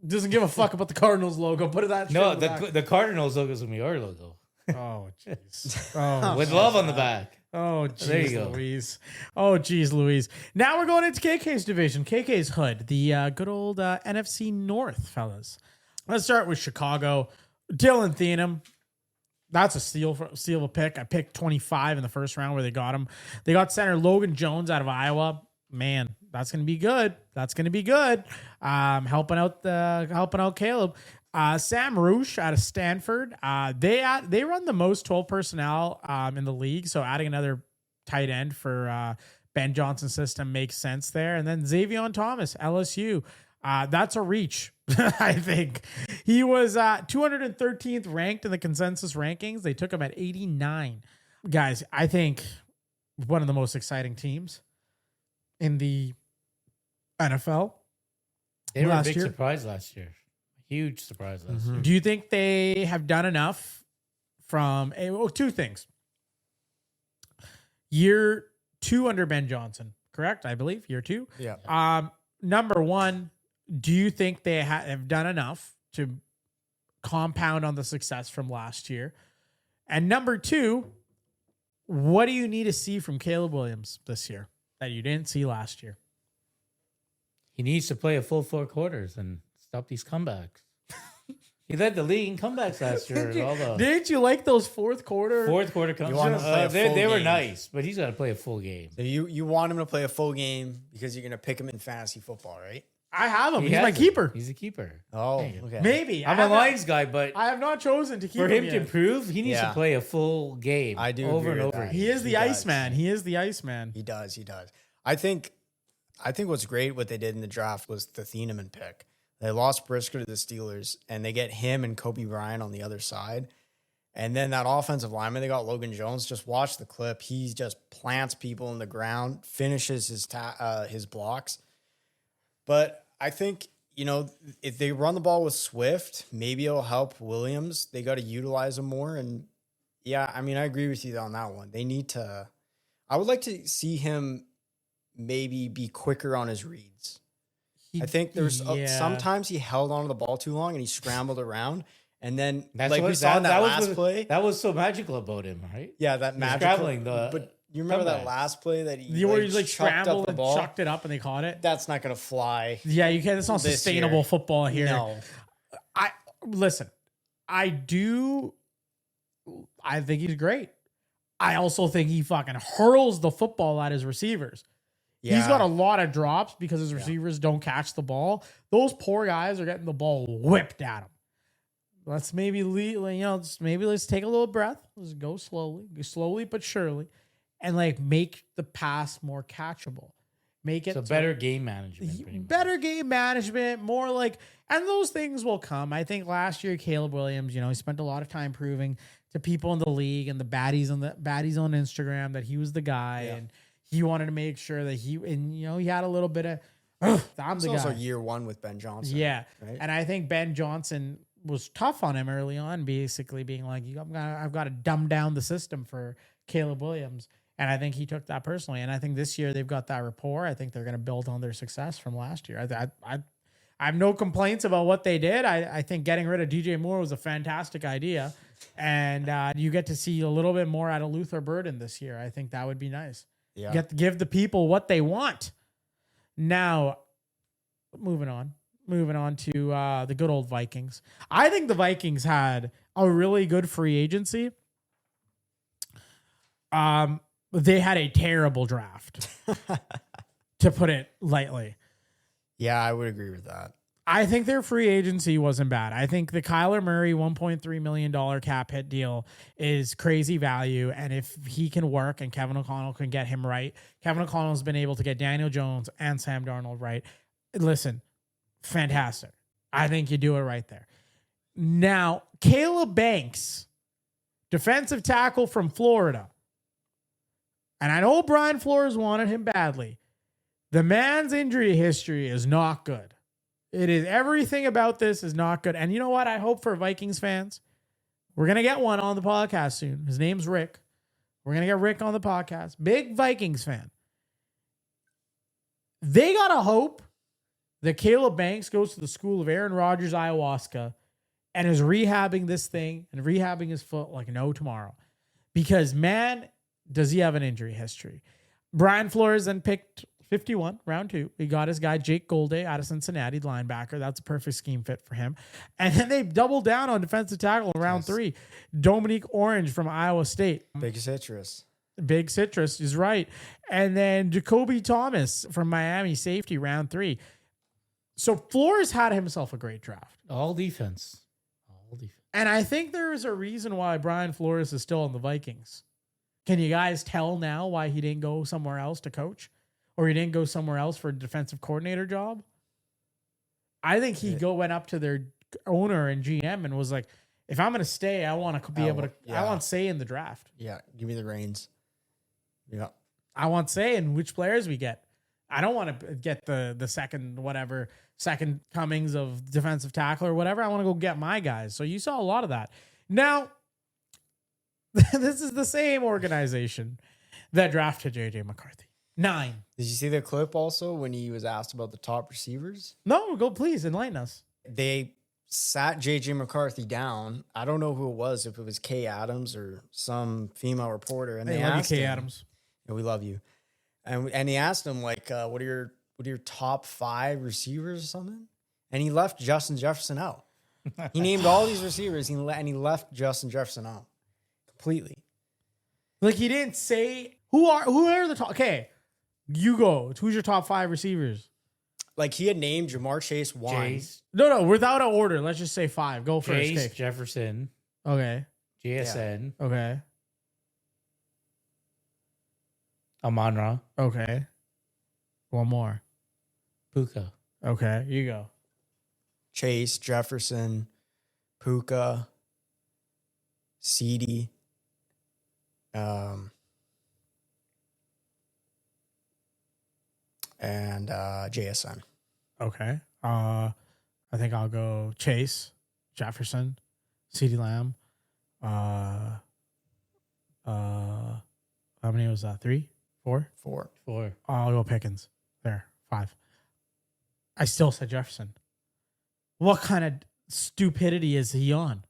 Doesn't give a fuck about the Cardinals logo. Put that. No, on the back. the Cardinals logo is going to be our logo. Oh jeez. Oh, With love on the back. oh There you jeez, go. Louise. Oh jeez, Louise. Now we're going into KK's division, KK's hood, the good old NFC North, fellas. Let's start with Chicago. Dylan Thienen. That's a steal of a pick. I picked 25 in the first round where they got him. They got center Logan Jones out of Iowa. Man, that's gonna be good. Helping out Caleb. Sam Roosh out of Stanford. They run the most 12 personnel in the league. So adding another tight end for Ben Johnson's system makes sense there. And then Xavier Thomas, LSU. That's a reach. I think he was 213th ranked in the consensus rankings. They took him at 89. Guys, I think one of the most exciting teams in the NFL. They were a big year. surprise last year. Huge surprise last year. Do you think they have done enough from two things? Year 2 under Ben Johnson, correct? I believe year 2. Yeah. Number one, do you think they have done enough to compound on the success from last year? And number 2, what do you need to see from Caleb Williams this year that you didn't see last year? He needs to play a full 4 quarters and stop these comebacks. He led the league in comebacks last year. Didn't you like those fourth quarter comebacks? You want him to play a full They were game. nice, but he's got to play a full game. So you want him to play a full game because you're going to pick him in fantasy football, right? I have him. He He's has my it. keeper. He's a keeper. Oh, okay. Maybe. I'm a Lions guy, but I have not chosen to keep for him to yet. improve, he needs Yeah. to play a full game. I do over agree and with over. that. He is the He does. Iceman. He is the Iceman. He does. I think what's great what they did in the draft was the Thieneman pick. They lost Brisker to the Steelers, and they get him and Kobe Bryant on the other side. And then that offensive lineman, they got Logan Jones. Just watch the clip. He just plants people in the ground, finishes his blocks. But I think, if they run the ball with Swift, maybe it'll help Williams. They got to utilize him more. And yeah, I mean, I agree with you on that one. They need to, I would like to see him maybe be quicker on his reads. I think there's sometimes he held onto the ball too long and he scrambled around. And then, we saw in that last play. That was so magical about him, right? Yeah, that magical. Scrambling But you remember that comeback. last play that he Where he chucked scrambled up the and ball? chucked it up and they caught it. That's not going to fly. Yeah, you can't. It's not This sustainable year. football here. No. Listen. I think he's great. I also think he fucking hurls the football at his receivers. Yeah. He's got a lot of drops because his receivers don't catch the ball. Those poor guys are getting the ball whipped at them. Let's maybe let's take a little breath. Let's go slowly but surely, and like make the pass more catchable. Make it better game management. Better game management, more like, and those things will come. I think last year Caleb Williams, he spent a lot of time proving to people in the league and the baddies on Instagram that he was the guy, and he wanted to make sure that he had a little bit of I'm the guy. It's also year one with Ben Johnson. Yeah, right? And I think Ben Johnson was tough on him early on, basically being like, I've got to dumb down the system for Caleb Williams. And I think he took that personally. And I think this year they've got that rapport. I think they're going to build on their success from last year. I have no complaints about what they did. I think getting rid of DJ Moore was a fantastic idea. And you get to see a little bit more out of Luther Burden this year. I think that would be nice. Yeah. Give the people what they want. Now, moving on to the good old Vikings. I think the Vikings had a really good free agency. They had a terrible draft, to put it lightly. Yeah, I would agree with that. I think their free agency wasn't bad. I think the Kyler Murray $1.3 million cap hit deal is crazy value. And if he can work and Kevin O'Connell can get him right, Kevin O'Connell's been able to get Daniel Jones and Sam Darnold right. Listen, fantastic. I think you do it right there. Now, Caleb Banks, defensive tackle from Florida. And I know Brian Flores wanted him badly. The man's injury history is not good. It is, everything about this is not good. And you know what? I hope for Vikings fans, we're going to get one on the podcast soon. His name's Rick. We're going to get Rick on the podcast. Big Vikings fan. They got to hope that Caleb Banks goes to the school of Aaron Rodgers ayahuasca and is rehabbing this thing and rehabbing his foot like no tomorrow. Because, man, does he have an injury history? Brian Flores then picked 51, round 2. He got his guy Jake Golday out of Cincinnati, linebacker. That's a perfect scheme fit for him. And then they doubled down on defensive tackle in round 3. Dominique Orange from Iowa State. Big Citrus is right. And then Jacoby Thomas from Miami, safety, round 3. So Flores had himself a great draft. All defense. And I think there is a reason why Brian Flores is still on the Vikings. Can you guys tell now why he didn't go somewhere else to coach? Or he didn't go somewhere else for a defensive coordinator job? I think he went up to their owner and GM and was like, if I'm going to stay, I want to be able to, I want say in the draft. Yeah, give me the reins. Yeah. I want say in which players we get. I don't want to get the second comings of defensive tackle or whatever. I want to go get my guys. So you saw a lot of that. Now, this is the same organization that drafted JJ McCarthy. 9. Did you see the clip also when he was asked about the top receivers? No, go please enlighten us. They sat JJ McCarthy down. I don't know who it was, if it was Kay Adams or some female reporter, and they asked Kay him, Adams. and we love you. And he asked him like, what are your top 5 receivers or something? And he left Justin Jefferson out. He named all these receivers, and he left Justin Jefferson out completely. Like he didn't say who are the top. Okay, you go. Who's your top 5 receivers? Like he had named Jamar Chase 1. Chase. No, without an order. Let's just say 5. Go first. Chase, Kay. Jefferson, Okay. JSN, Okay. Amon-Ra, Okay. One more. Puka. Okay, you go. Chase, Jefferson, Puka, CeeDee, and JSN. Okay. I think I'll go Chase, Jefferson, CeeDee Lamb. How many was that? 3? 4? 4. I'll go Pickens. There. 5. I still said Jefferson. What kind of stupidity is he on?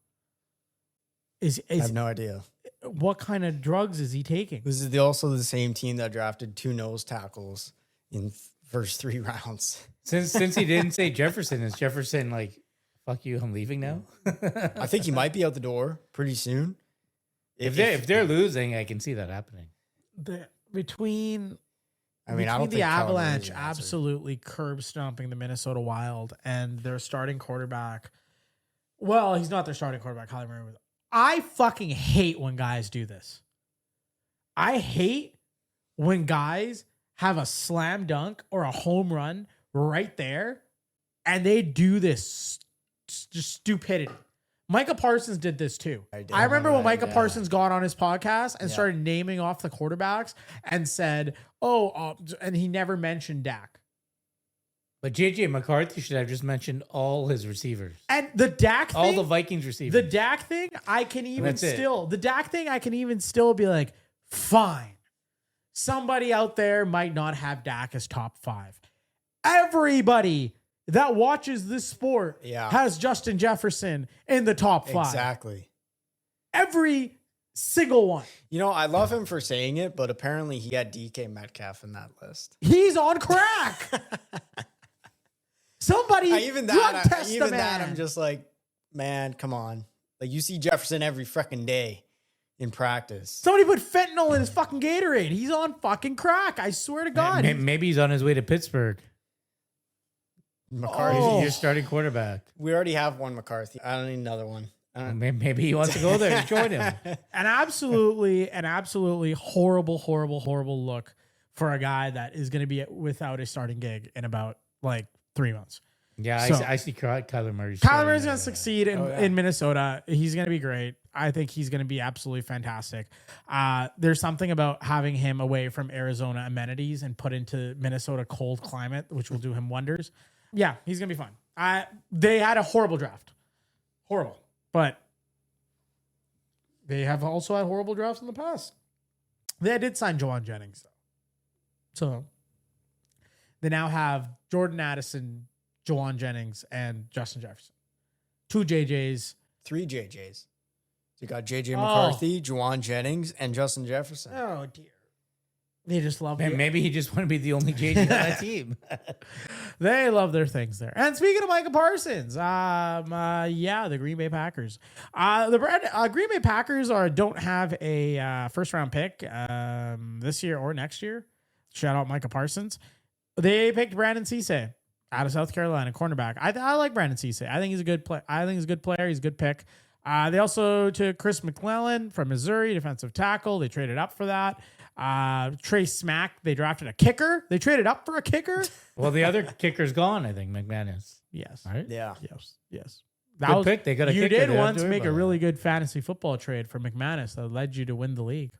I have no idea. What kind of drugs is he taking? This is also the same team that drafted 2 nose tackles in first 3 rounds. Since he didn't say Jefferson, is Jefferson like fuck you, I'm leaving now. I think he might be out the door pretty soon. If they're losing, I can see that happening. Between I don't the think Avalanche Calgary answered. absolutely curb stomping the Minnesota Wild and their starting quarterback. Well, he's not their starting quarterback. Kyler Murray. I fucking hate when guys do this. I hate when guys have a slam dunk or a home run right there and they do this just stupidity. Micah Parsons did this too. I remember when Micah Parsons got on his podcast and started naming off the quarterbacks and said, and he never mentioned Dak. But JJ McCarthy should have just mentioned all his receivers. And the Dak thing, All the Vikings receivers. the Dak thing, I can even That's it. still, the Dak thing, I can even still be like, fine. Somebody out there might not have Dak as top 5. Everybody that watches this sport has Justin Jefferson in the top 5. Exactly. Every single one. You know, I love him for saying it, but apparently he had DK Metcalf in that list. He's on crack. Somebody Even drug test the that, man. I'm just like, man, come on. Like, you see Jefferson every freaking day in practice. Somebody put fentanyl in his fucking Gatorade. He's on fucking crack. I swear to God. Maybe he's on his way to Pittsburgh. McCarthy. Your starting quarterback. We already have one McCarthy. I don't need another one. Maybe he wants to go there and join him. An absolutely horrible, horrible, horrible look for a guy that is going to be without a starting gig in about like 3 months. Yeah, So- I see Kyler Murray. Kyler Murray's going to succeed in Minnesota. He's going to be great. I think he's going to be absolutely fantastic. There's something about having him away from Arizona amenities and put into Minnesota cold climate, which will do him wonders. Yeah, he's going to be fine. They had a horrible draft. Horrible. But they have also had horrible drafts in the past. They did sign Jawan Jennings, though. So they now have Jordan Addison, Jawan Jennings, and Justin Jefferson. 2 JJs. 3 JJs. So you got JJ McCarthy, Juwan Jennings, and Justin Jefferson. Oh, dear. They just love And it. maybe he just want to be the only JJ on that team. They love their things there. And speaking of Micah Parsons, the Green Bay Packers. The Green Bay Packers don't have a first round pick this year or next year. Shout out Micah Parsons. They picked Brandon Cisse out of South Carolina, cornerback. I like Brandon Cisse. I think he's a good player. He's a good pick. They also took Chris McClellan from Missouri, defensive tackle. They traded up for that. Trey Smack, they drafted a kicker. They traded up for a kicker. Well, the other kicker's gone, I think, McManus. Yes. Right? Yeah. Yes. Good pick. They got a you kicker. did They don't have once to worry make a about really good fantasy football trade for McManus that led you to win the league.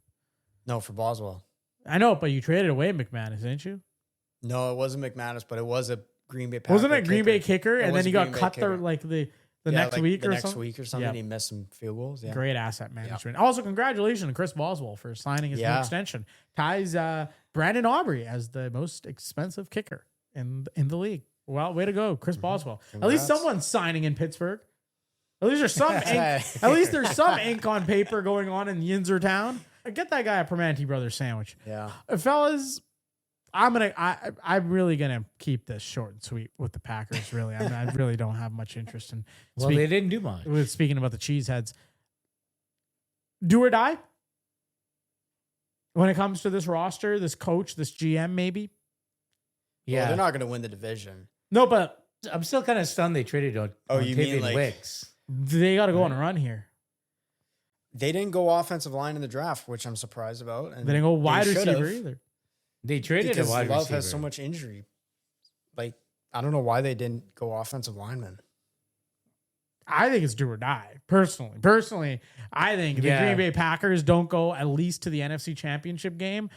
No, for Boswell. I know, but you traded away McManus, didn't you? No, it wasn't McManus, but it was a Green Bay Packer. Wasn't it Green Bay kicker? It And was then he a got Green Bay cut kicker. the next week the or next something. week or something. Yep. He missed some field goals. Yeah. Great asset management. Also, congratulations to Chris Boswell for signing his new extension. Ties Brandon Aubrey as the most expensive kicker in the league. Well, way to go, Chris Boswell. At least someone's signing in Pittsburgh. At least there's some ink. At least there's some ink on paper going on in Yinzer Town. Get that guy a Permanente Brothers sandwich. Yeah. Fellas, I'm really gonna keep this short and sweet with the Packers. Really, I really don't have much interest in. Well, they didn't do much. Speaking about the cheeseheads, do or die when it comes to this roster, this coach, this GM, maybe. Yeah, Well, they're not going to win the division. No, but I'm still kind of stunned they traded on. You mean like Wicks? they got to go on a run here. they didn't go offensive line in the draft, which I'm surprised about. And They didn't go wide should've, receiver either. They traded because a wide Love receiver. has so much injury. Like, I don't know why they didn't go offensive lineman. I think it's do or die. Personally, I think the Green Bay Packers don't go at least to the NFC Championship game.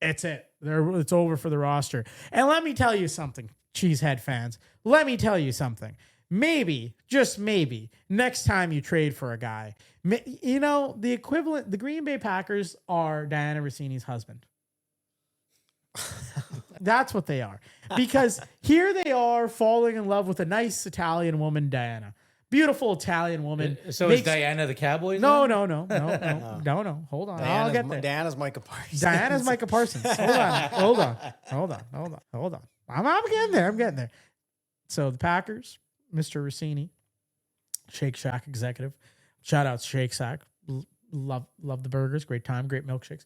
It's it. It's over for the roster. And let me tell you something, Cheesehead fans. Let me tell you something. Maybe, just maybe, next time you trade for a guy, you know, the equivalent, the Green Bay Packers are Diana Rossini's husband. That's what they are. Because here they are falling in love with a nice Italian woman, Diana. Beautiful Italian woman. So is Diana the Cowboys? No. now? No. Hold on. I'll get there. Diana's Micah Parsons. Diana's Micah Parsons. Hold on. I'm getting there. So the Packers, Mr. Rossini, Shake Shack executive. Shout out to Shake Shack. Love the burgers. Great time. Great milkshakes.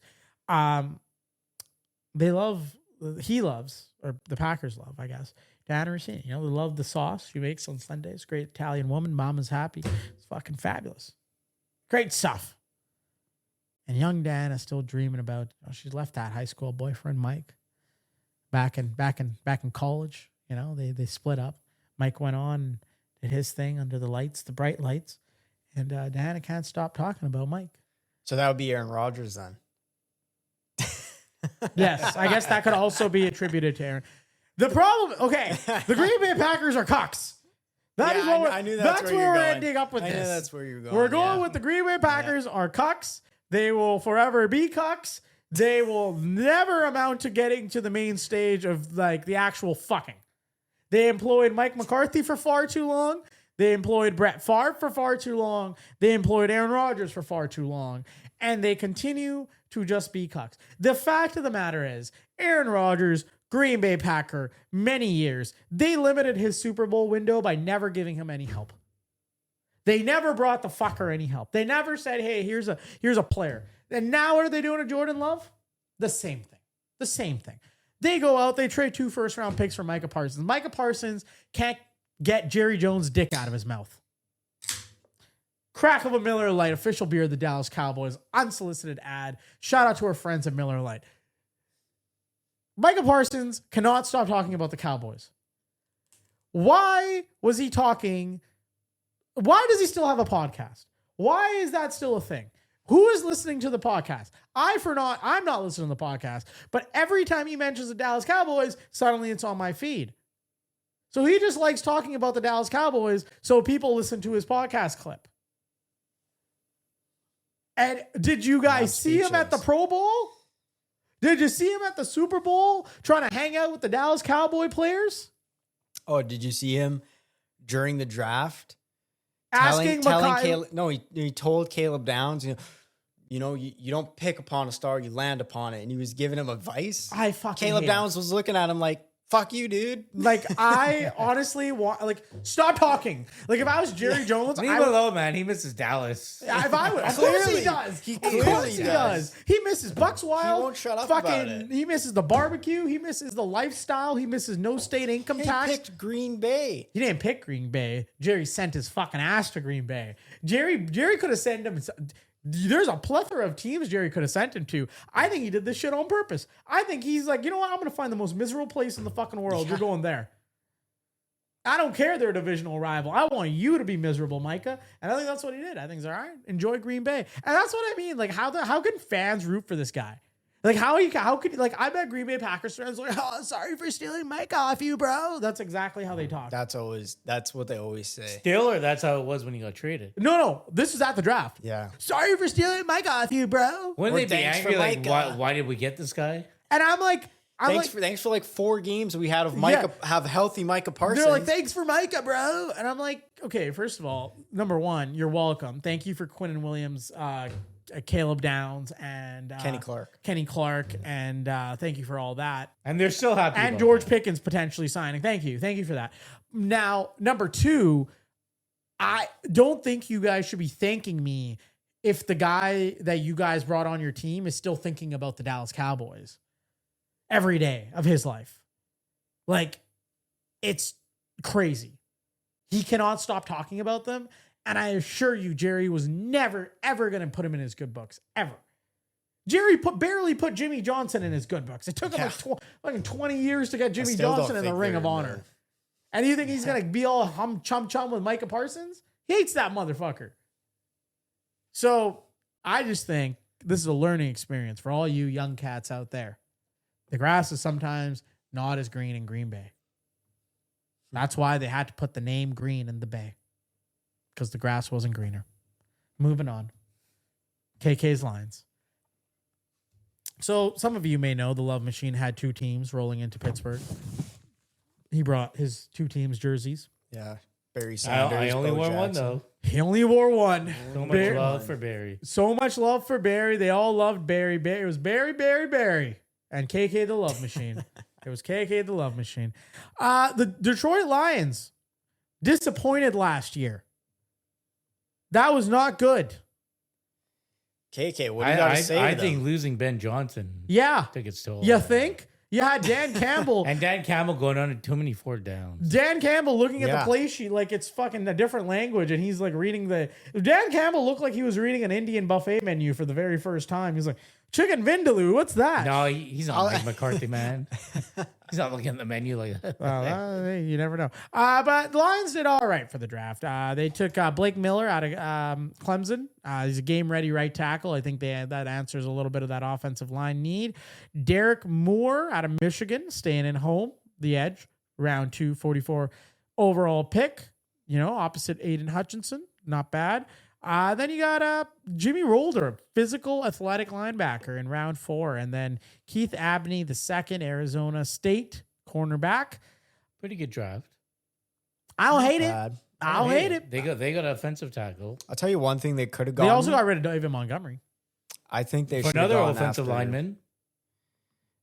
He loves, or the Packers love, I guess, Diana Rossini. They love the sauce she makes on Sundays. Great Italian woman. Mama's happy. It's fucking fabulous. Great stuff. And young Diana's still dreaming about, she's left that high school boyfriend, Mike, back in college. They split up. Mike went on and did his thing under the lights, the bright lights. And Diana can't stop talking about Mike. So that would be Aaron Rodgers then. Yes, I guess that could also be attributed to Aaron. The problem, okay, the Green Bay Packers are cucks. I knew that's where we're going. ending up with I this. knew that's where you're going. We're going with the Green Bay Packers are cucks. They will forever be cucks. They will never amount to getting to the main stage of like the actual fucking. They employed Mike McCarthy for far too long. They employed Brett Favre for far too long. They employed Aaron Rodgers for far too long. And they continue to just be cucks. The fact of the matter is, Aaron Rodgers, Green Bay Packer, many years, they limited his Super Bowl window by never giving him any help. They never brought the fucker any help. They never said, hey, here's a player. And now what are they doing to Jordan Love? The same thing. They go out, they trade 2 first-round picks for Micah Parsons. Micah Parsons can't get Jerry Jones' dick out of his mouth. Crack of a Miller Lite, official beer of the Dallas Cowboys, unsolicited ad. Shout out to our friends at Miller Lite. Micah Parsons cannot stop talking about the Cowboys. Why was he talking? Why does he still have a podcast? Why is that still a thing? Who is listening to the podcast? I'm not listening to the podcast, but every time he mentions the Dallas Cowboys, suddenly it's on my feed. So he just likes talking about the Dallas Cowboys, so people listen to his podcast clip. And did you guys see him at the Pro Bowl? Did you see him at the Super Bowl trying to hang out with the Dallas Cowboy players? Oh, did you see him during the draft? Asking telling Caleb, no, he told Caleb Downs, you don't pick upon a star, you land upon it. And he was giving him advice. I fucking Caleb hate Downs was looking at him like, fuck you, dude. Like, I honestly want, stop talking. Like, if I was Jerry Jones, Leave him alone, man. He misses Dallas. If I would, of course he does. Of course he does. He misses Bucks Wild. He won't shut up about it. He misses the barbecue. He misses the lifestyle. He misses no state income tax. He picked Green Bay. He didn't pick Green Bay. Jerry sent his fucking ass to Green Bay. Jerry could have sent him. There's a plethora of teams Jerry could have sent him to. I think he did this shit on purpose. I think he's like, you know what? I'm going to find the most miserable place in the fucking world. Yeah. You're going there. I don't care they're a divisional rival. I want you to be miserable, Micah. And I think that's what he did. I think he's all right. Enjoy Green Bay. And that's what I mean. Like, how can fans root for this guy? Like, how could, like, I bet Green Bay Packers fans like, oh, sorry for stealing Mike off you, bro. That's exactly how they talk. That's what they always say. Still, or that's how it was when he got traded? No. This is at the draft. Yeah. Sorry for stealing Mike off you, bro. Wouldn't they be angry? Like, why did we get this guy? And I'm like, thanks for like 4 games we had of Micah, have healthy Micah Parsons. They're like, thanks for Micah, bro. And I'm like, okay, first of all, number one, you're welcome. Thank you for Quinnen Williams, Caleb Downs, and Kenny Clark, and thank you for all that. And they're still happy. And George Pickens potentially signing. Thank you for that. Now, number 2, I don't think you guys should be thanking me if the guy that you guys brought on your team is still thinking about the Dallas Cowboys every day of his life. Like, it's crazy. He cannot stop talking about them. And I assure you, Jerry was never, ever going to put him in his good books. Ever. Jerry barely put Jimmy Johnson in his good books. It took him like 20 years to get Jimmy Johnson in the Ring of Honor. And you think he's going to be all chum with Micah Parsons? He hates that motherfucker. So I just think this is a learning experience for all you young cats out there. The grass is sometimes not as green in Green Bay. That's why they had to put the name green in the Bay. Because the grass wasn't greener. Moving on. KK's lines. So some of you may know the Love Machine had 2 teams rolling into Pittsburgh. He brought his 2 teams' jerseys. Yeah. Barry Sanders. I only wore one, though. He only wore one. So much love for Barry. So much love for Barry. They all loved Barry. It was Barry. And KK the Love Machine. It was KK the Love Machine. The Detroit Lions disappointed last year. That was not good. KK, what do you got to say? I to think them? losing Ben Johnson Yeah. took its toll. You think? You had Dan Campbell. And Dan Campbell going on too many 4th downs. Dan Campbell looking at Yeah. the play sheet like it's fucking a different language, and he's like reading the. Dan Campbell looked like he was reading an Indian buffet menu for the very first time. He's like, chicken vindaloo, what's that? No, he's not like McCarthy, man. He's not looking at the menu like that. Well, you never know. But the Lions did all right for the draft. They took Blake Miller out of Clemson. He's a game-ready right tackle. I think that answers a little bit of that offensive line need. Derek Moore out of Michigan, staying in home, the edge, round 2, 44 overall pick. Opposite Aiden Hutchinson. Not bad. Then you got Jimmy Rolder, physical athletic linebacker in round 4. And then Keith Abney, the second, Arizona State cornerback. Pretty good draft. I don't hate it. Bad. I don't hate it. They got an offensive tackle. I'll tell you one thing they could have They gotten. also got rid of David Montgomery. I think they For should have another gone offensive after- lineman.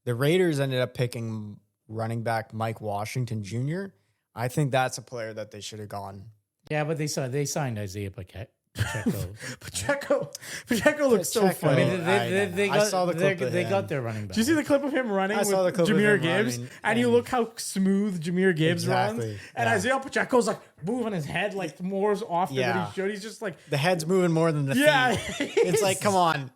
The Raiders ended up picking running back Mike Washington Jr. I think that's a player that they should have gone. Yeah, but they signed Isaiah Pacheco. Pacheco looks so Pacheco. funny. I mean, they I got, saw the clip of they him. got their running back. Did you see the clip of him running I with saw the clip of Jameer him Gibbs? running, And you and- look how smooth Jameer Gibbs runs. Exactly, And yeah. Isaiah Pacheco's like moving his head like more often than Yeah. he should. He's just like, The head's moving more than the yeah. feet. It's like, come on.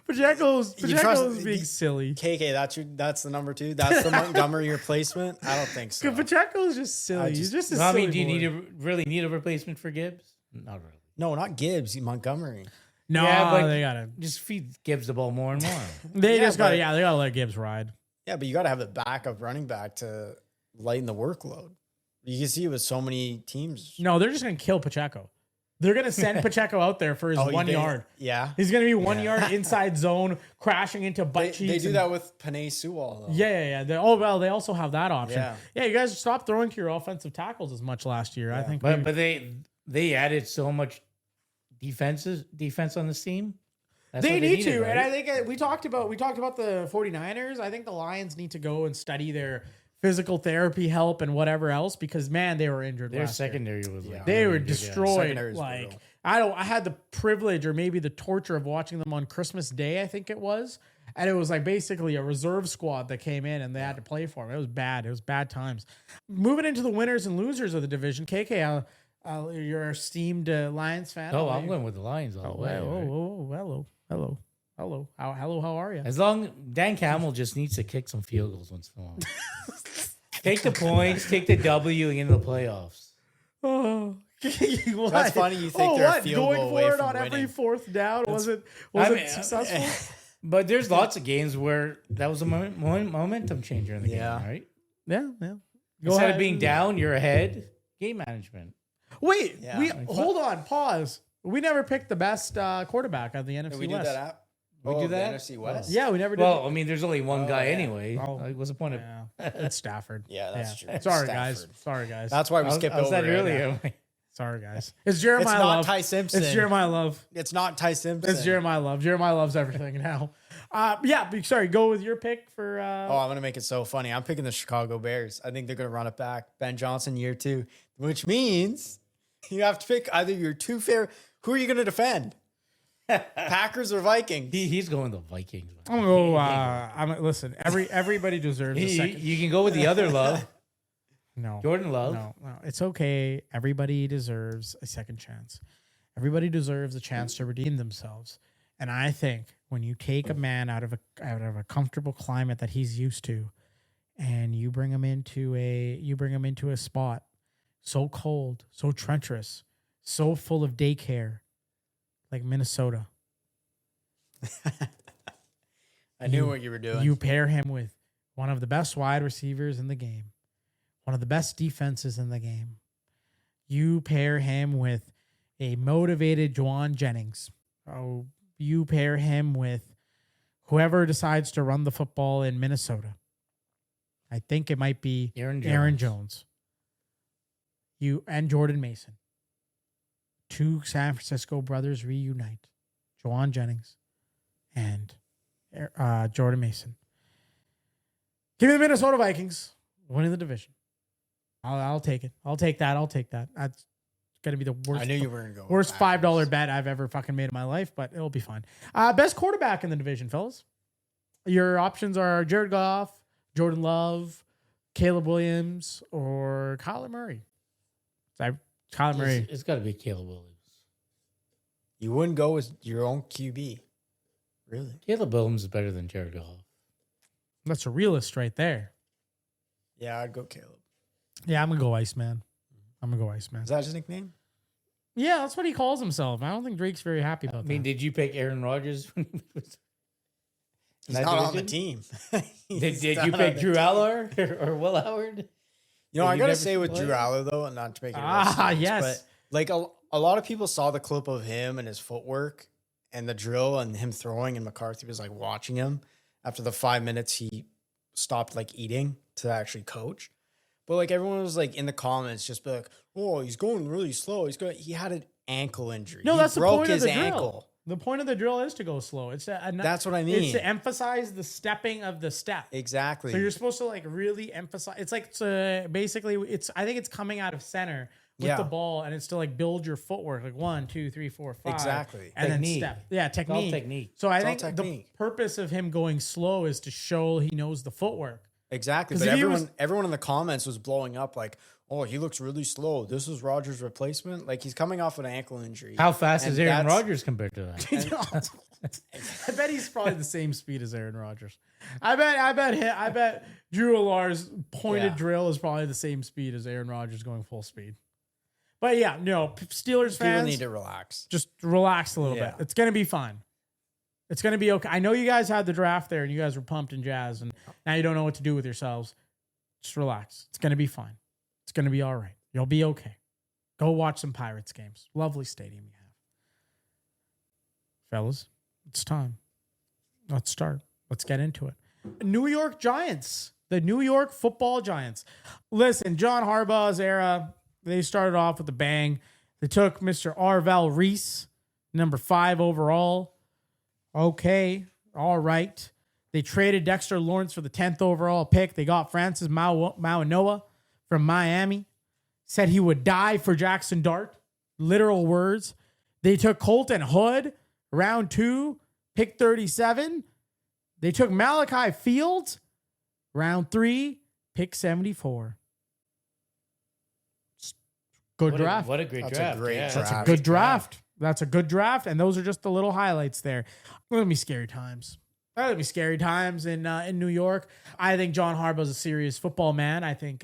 Pacheco's trust- being silly. KK, that's the number 2. That's the Montgomery replacement. I don't think so. Pacheco's just silly. He's just a I silly mean, do you boy. really need a replacement for Gibbs? Not really. No, not Gibbs. Montgomery. No, Yeah, but- they gotta. Just feed Gibbs the ball more and more. They Yeah, just gotta. but- Yeah, they gotta let Gibbs ride. Yeah, but you got to have the backup running back to lighten the workload. You can see it with so many teams. No, they're just gonna kill Pacheco. They're gonna send Pacheco out there for his Oh, you 1 think- yard. Yeah. He's gonna be 1 yard inside zone, crashing into butt cheeks. They do and- that with Panay Sewell, though. Yeah. They also have that option. Yeah, you guys stopped throwing to your offensive tackles as much last year. I think. But they added so much defense on this team. That's They what need needed, to, right? and I think we talked about the 49ers. I think the Lions need to go and study their physical therapy help and whatever else because man, they were injured. Their last year. secondary was like They were really good, yeah. destroyed. Secondary is Like brutal. I had the privilege or maybe the torture of watching them on Christmas Day. I think it was, and it was like basically a reserve squad that came in and they had to play for them. It was bad. It was bad times. Moving into the winners and losers of the division, KK, you're a esteemed Lions fan. Oh, I'm going with the Lions all the way. right? Hello. How are you? As long Dan Campbell just needs to kick some field goals once in a while. Take the points, take the W, and get into the playoffs. Oh, what? That's funny you think they're a what? field Going goal for away it from on every winning. fourth down was it I mean, successful? But there's lots of games where that was a momentum changer in the Yeah. game, right? Yeah. Go Instead ahead. of being down, you're ahead. Game management. Wait, Yeah. we hold on, pause. We never picked the best quarterback of the NFC Did we do West. that app? We do the that? NFC West? Yeah, we never did. Well, I mean, there's only one guy yeah. anyway. Oh. Like, what's the point of? Yeah, it's Stafford. Yeah, that's true. Sorry, guys. Stafford. Sorry, guys. That's why we I skipped was over that it. earlier. Sorry, guys. It's Jeremiah It's not Love. Ty Simpson. It's Jeremiah Love. It's not Ty Simpson. It's Jeremiah Love. Jeremiah loves everything now. Sorry. Go with your pick for. Oh, I'm going to make it so funny. I'm picking the Chicago Bears. I think they're going to run it back. Ben Johnson, year 2, which means you have to pick either your 2 favorite. Who are you going to defend? Packers or Vikings? He's going the Vikings. I'm gonna go. Listen. Everybody deserves a second. You can go with the other Love, No, Jordan Love. No, it's okay. Everybody deserves a second chance. Everybody deserves a chance to redeem themselves. And I think when you take a man out of a comfortable climate that he's used to, and you bring him into a spot so cold, so treacherous, so full of daycare, like Minnesota, I knew what you were doing. you pair him with one of the best wide receivers in the game, one of the best defenses in the game. You pair him with a motivated Juwan Jennings. Oh, you pair him with whoever decides to run the football in Minnesota. I think it might be Aaron Jones. You and Jordan Mason. 2 San Francisco brothers reunite. Juwan Jennings and Jordan Mason. Give me the Minnesota Vikings winning the division. I'll take it. I'll take that. going to be the worst. I knew you weren't going. Worst $5 bet I've ever fucking made in my life, but it'll be fine. Best quarterback in the division, fellas. Your options are Jared Goff, Jordan Love, Caleb Williams, or Kyler Murray. Kyler Murray. It's got to be Caleb Williams. You wouldn't go with your own QB, really? Caleb Williams is better than Jared Goff. That's a realist right there. Yeah, I'd go Caleb. Yeah, I'm gonna go Iceman. Is that his nickname? Yeah, that's what he calls himself. I don't think Drake's very happy about that. Did you pick Aaron Rodgers when he was? He's not on the team. Did you pick Drew Aller or Will Howard? You know, I gotta say with Drew Aller though, not to make it yes, but like a lot of people saw the clip of him and his footwork and the drill and him throwing, and McCarthy was like watching him after the 5 minutes he stopped like eating to actually coach. But like everyone was like in the comments just be like, "Oh, he's going really slow. He had an ankle injury. No, he that's broke the point his of the ankle." drill. The point of the drill is to go slow. That's what I mean. It's to emphasize the stepping of the step. Exactly. So you're supposed to like really emphasize. It's like basically I think it's coming out of center with the ball, and it's to like build your footwork, like 1, 2, 3, 4, 5. Exactly. And Technique. then step. Yeah, technique. All technique. So I It's all think technique. the purpose of him going slow is to show he knows the footwork. Exactly. 'Cause But if he everyone in the comments was blowing up like, "Oh, he looks really slow. This is Rodgers' replacement." Like he's coming off an ankle injury. How fast And is Aaron that's- Rodgers compared to that? I bet he's probably the same speed as Aaron Rodgers. I bet Drew Allar's pointed drill is probably the same speed as Aaron Rodgers going full speed. But yeah, no, Steelers People fans need to relax. just relax a little Yeah. bit. It's gonna be fine. It's gonna be okay. I know you guys had the draft there and you guys were pumped and jazzed, and now you don't know what to do with yourselves. Just relax. It's gonna be fine. It's gonna be all right. You'll be okay. Go watch some Pirates games. Lovely stadium you have. Fellas, it's time. Let's start. Let's get into it. New York Giants. The New York Football Giants. Listen, John Harbaugh's era, they started off with a bang. They took Mr. Arvell Reese, number 5 overall. Okay, all right. They traded Dexter Lawrence for the 10th overall pick. They got Francis Mauigoa from Miami. Said he would die for Jackson Dart. Literal words. They took Colton Hood, round 2, pick 37. They took Malachi Fields, round 3, pick 74. Good draft. What a great That's a draft. great Yeah. draft. That's a good draft. That's a good draft. And those are just the little highlights there. Going to be scary times. That'll be scary times in New York. I think John Harbaugh's a serious football man. I think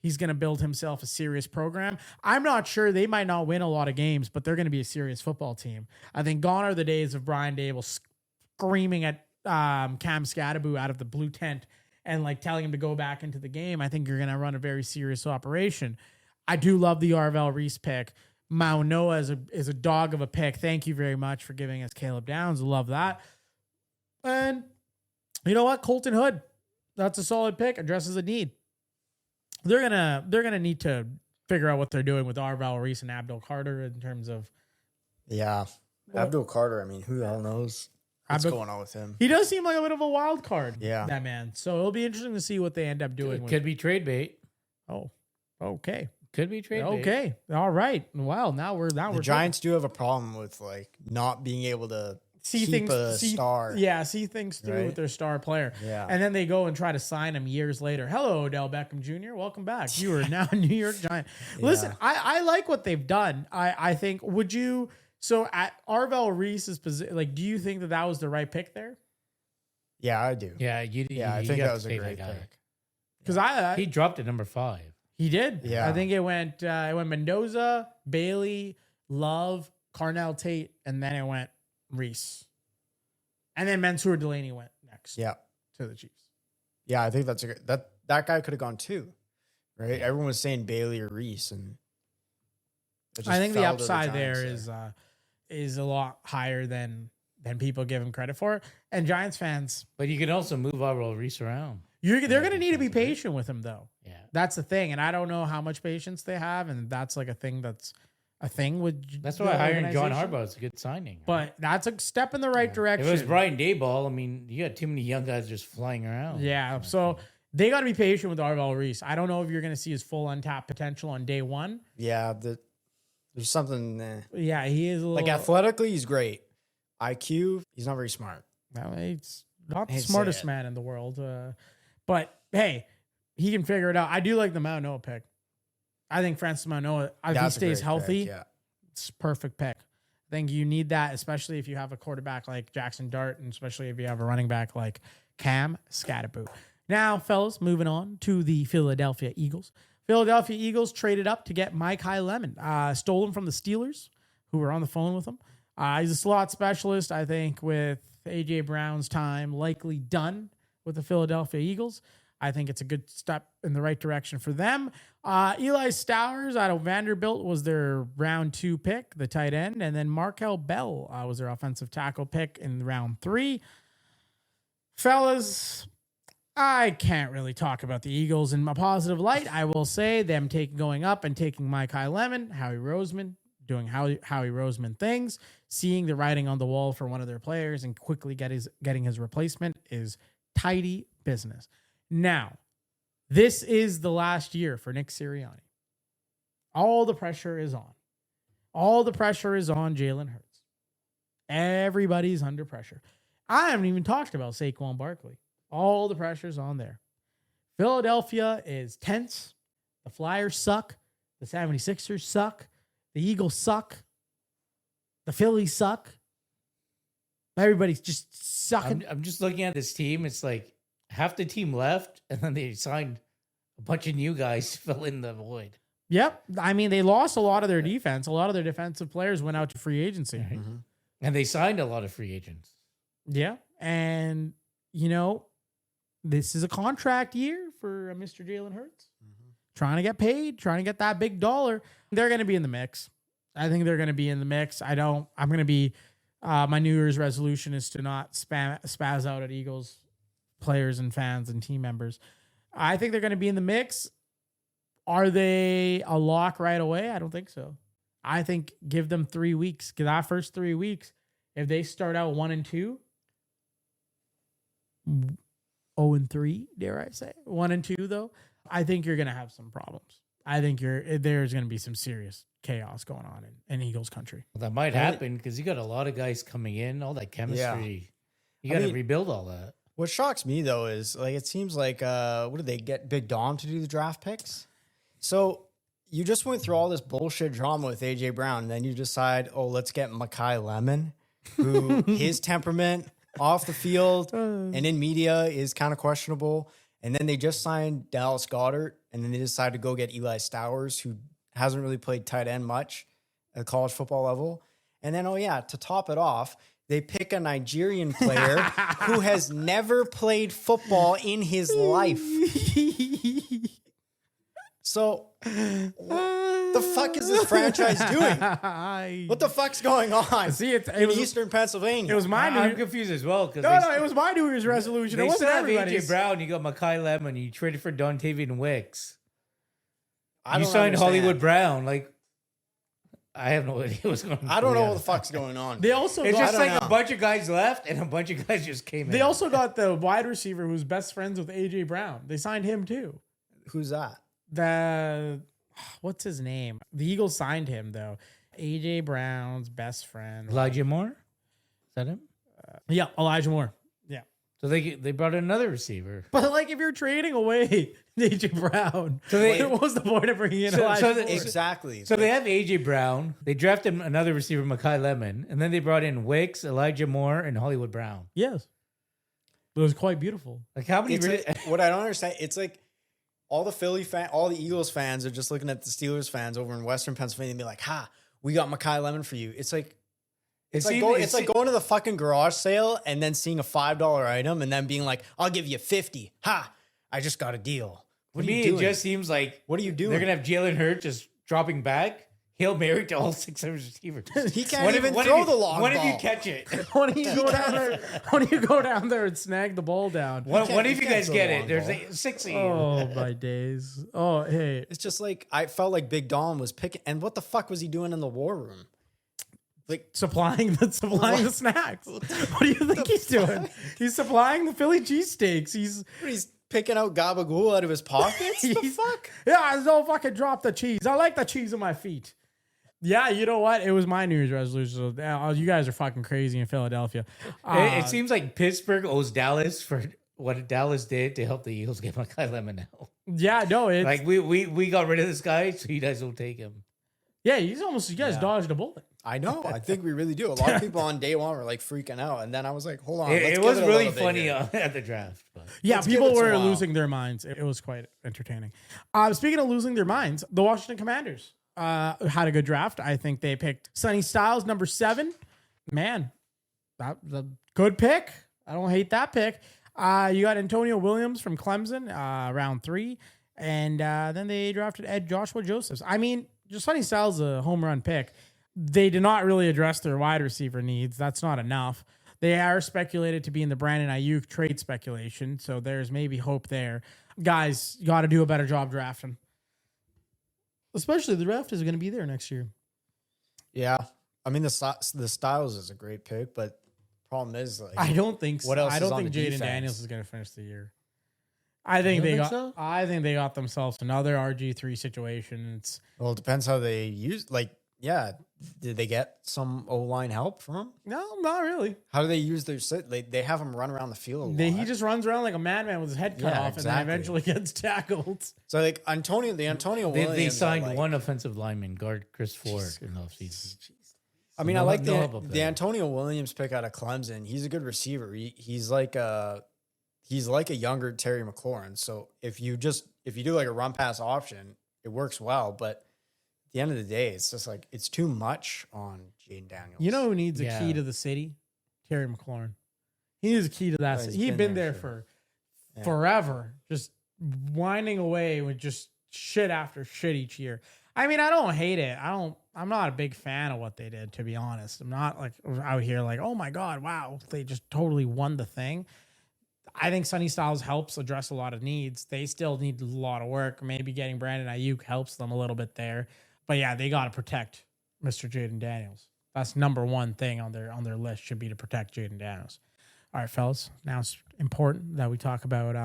he's going to build himself a serious program. I'm not sure. They might not win a lot of games, but they're going to be a serious football team. I think gone are the days of Brian Dable screaming at Cam Scatterbo out of the blue tent and like telling him to go back into the game. I think you're going to run a very serious operation. I do love the Arvell Reese pick. Mauigoa is a dog of a pick. Thank you very much for giving us Caleb Downs. Love that. And you know what? Colton Hood. That's a solid pick. Addresses a need. They're gonna need to figure out what they're doing with Arvell Reese and Abdul Carter in terms of Abdul Carter. I mean, who the hell knows what's going on with him? he does seem like a bit of a wild card. Yeah. That man. So it'll be interesting to see what they end up doing. Could be trade bait. Oh, okay. Could be trade bait. Okay. All right. Well, now we're The Giants do have a problem with like not being able to keep a star. Yeah, see things through Right? with their star player. Yeah. And then they go and try to sign him years later. Hello, Odell Beckham Jr. Welcome back. You are now a New York Giant. Listen, I like what they've done. I think, would you, so at Arvell Reese's position, like, do you think that was the right pick there? Yeah, I do. Yeah, I you think got that to was a pay great that guy. pick. Because He dropped at number 5. he did. Yeah. I think it went Mendoza, Bailey, Love, Carnell Tate, and then it went Reese. And then Mansour Delaney went next Yeah. to the Chiefs. Yeah, I think that's a great, that guy could have gone too, right? Everyone was saying Bailey or Reese, and it just I think the fell to upside Giants there is a lot higher than people give him credit for. And Giants fans, But you can also move Arvell Reese around. they're going to need to be patient with him, though. Yeah. That's the thing. And I don't know how much patience they have. And that's like a thing with That's the why hiring John organization. Harbaugh is a good signing. right? But that's a step in the right if direction. it was Brian Daboll, I mean, you got too many young guys just flying around. Yeah. So they got to be patient with Arvell Reese. I don't know if you're going to see his full untapped potential on day one. Yeah, There's something Yeah, he is a little, like athletically, he's great. IQ, he's not very smart. No, he's not the Hate to say smartest it. man in the world. But hey, he can figure it out. I do like the Mount Noah pick. I think Francis Mount Noah, if he That's a stays great healthy, pick, yeah. it's a perfect pick. I think you need that, especially if you have a quarterback like Jackson Dart, and especially if you have a running back like Cam Scatterboot. Now, fellas, moving on to the Philadelphia Eagles. Philadelphia Eagles traded up to get Mekhi Lemon, stolen from the Steelers, who were on the phone with him. He's a slot specialist, I think, with A.J. Brown's time likely done with the Philadelphia Eagles. I think it's a good step in the right direction for them. Eli Stowers out of Vanderbilt was their round 2 pick, the tight end. And then Markel Bell was their offensive tackle pick in round 3. Fellas, I can't really talk about the Eagles in a positive light. I will say them going up and taking Mekhi Lemon, Howie Roseman, doing Howie Roseman things, seeing the writing on the wall for one of their players and quickly getting his replacement is tidy business. Now, this is the last year for Nick Sirianni. All the pressure is on. All the pressure is on Jalen Hurts. Everybody's under pressure. I haven't even talked about Saquon Barkley. All the pressure's on there. Philadelphia is tense. The Flyers suck. The 76ers suck. The Eagles suck. The Phillies suck. Everybody's just sucking. I'm just looking at this team. It's like half the team left, and then they signed a bunch of new guys to fill in the void. Yep. I mean, they lost a lot of their defense. A lot of their defensive players went out to free agency. Right. Mm-hmm. And they signed a lot of free agents. Yeah. And, this is a contract year for Mr. Jalen Hurts. Trying to get paid, trying to get that big dollar. They're going to be in the mix. I think they're going to be in the mix. I'm going to be, my New Year's resolution is to not spaz out at Eagles players and fans and team members. I think they're going to be in the mix. Are they a lock right away? I don't think so. I think give them 3 weeks. Give that first 3 weeks. If they start out 1-2, 0-3, dare I say 1-2 though, I think you're going to have some problems. I think there's going to be some serious chaos going on in Eagles country. Well, that might happen because you got a lot of guys coming in, all that chemistry. You got to rebuild all that. What shocks me though is it seems like what did they get Big Dom to do the draft picks? So you just went through all this bullshit drama with AJ Brown, and then you decide, let's get Mekhi Lemon, who his temperament off the field and in media is kind of questionable. And then they just signed Dallas Goedert, and then they decided to go get Eli Stowers, who hasn't really played tight end much at college football level. And then, to top it off, they pick a Nigerian player who has never played football in his life. So, what the fuck is this franchise doing? What the fuck's going on? See, it in was Eastern Pennsylvania. It was my I'm confused as well because it was my New Year's resolution. They It wasn't still have everybody's. AJ Brown. You got Mekhi Lemon. You traded for Dontavian Wicks. I You don't signed understand. Hollywood Brown. I have no idea what's going on. I don't know what the fuck's going on. They also It's got, just a bunch of guys left and a bunch of guys just came in. they also got the wide receiver who's best friends with AJ Brown. They signed him too. Who's that? What's his name? The Eagles signed him though. AJ Brown's best friend. Elijah Moore. Is that him? Yeah, Elijah Moore. Yeah. So they brought in another receiver. But if you're trading away AJ Brown, what was the point of bringing in Elijah Moore? Exactly. So they have AJ Brown. They drafted another receiver, Mekhi Lemon, and then they brought in Wicks, Elijah Moore, and Hollywood Brown. Yes. It was quite beautiful. How many? What I don't understand, it's like all the Eagles fans are just looking at the Steelers fans over in Western Pennsylvania and be like, we got Mekhi Lemon for you. It's like going to the fucking garage sale and then seeing a $5 item and then being like, I'll give you 50. I just got a deal. What to are you me, doing? it just seems like What are you doing? they're gonna have Jalen Hurts just dropping back. Hail Mary to all 6 receivers. He can't even throw the long What ball. if you catch it? Why don't you go down there? Why don't you go down there and snag the ball down? What if you can't guys throw get the it? long There's ball. 6 of you. Oh my days. Oh hey. It's just like I felt like Big Dom was picking. And what the fuck was he doing in the war room? Supplying the snacks. What do you think he's doing? He's supplying the Philly cheesesteaks. He's picking out gabagool out of his pockets? The fuck? Yeah, don't fucking drop the cheese. I like the cheese on my feet. Yeah, you know what? It was my New Year's resolution. So, you guys are fucking crazy in Philadelphia. It seems like Pittsburgh owes Dallas for what Dallas did to help the Eagles get Kyle Lemonell. Yeah, no, it's Like we got rid of this guy, so you guys don't take him. yeah. You guys dodged a bullet. I know. I think we really do. A lot of people on day one were like freaking out, and then I was like, "Hold on." It was really funny at the draft. But. Yeah, Let's give people it some were while. losing their minds. It was quite entertaining. Speaking of losing their minds, the Washington Commanders had a good draft. I think they picked Sonny Styles, number 7. Man, that was a good pick. I don't hate that pick. You got Antonio Williams from Clemson, round 3. And then they drafted Joshua Josephs. I mean, just Sonny Styles is a home run pick. They did not really address their wide receiver needs. That's not enough. They are speculated to be in the Brandon Ayuk trade speculation, so there's maybe hope there. Guys, you got to do a better job drafting. Especially the draft is going to be there next year. Yeah, I mean the Styles is a great pick, but problem is like I don't think so. What else I is don't on think the Jaden defense? Daniels is going to finish the year. I think they got. so? I think they got themselves another RG3 situation. It's Well, it depends how they use. Like, yeah, did they get some O-line help from him? no, not really. How do they use their sit? They have him run around the field. A lot. He just runs around like a madman with his head cut Yeah, off, and then exactly. eventually gets tackled. So like Antonio Williams. They signed like, one offensive lineman, guard Chris Ford, in the offseason. I mean, I No- like no help up the there. Antonio Williams pick out of Clemson. He's a good receiver. He's like a younger Terry McLaurin. So if you do like a run pass option, it works well. But at the end of the day, it's just like it's too much on Jaden Daniels. You know who needs a Yeah. key to the city? Terry McLaurin. He needs a key to that. Oh, he's He'd been been there, there sure. for Yeah. forever, just winding away with just shit after shit each year. I mean, I don't hate it. I'm not a big fan of what they did, to be honest. I'm not like out here like, oh my God, wow, they just totally won the thing. I think Sonny Styles helps address a lot of needs. They still need a lot of work. Maybe getting Brandon Ayuk helps them a little bit there. But yeah, they got to protect Mr. Jaden Daniels. That's number one thing on their list should be to protect Jaden Daniels. All right, fellas. Now it's important that we talk about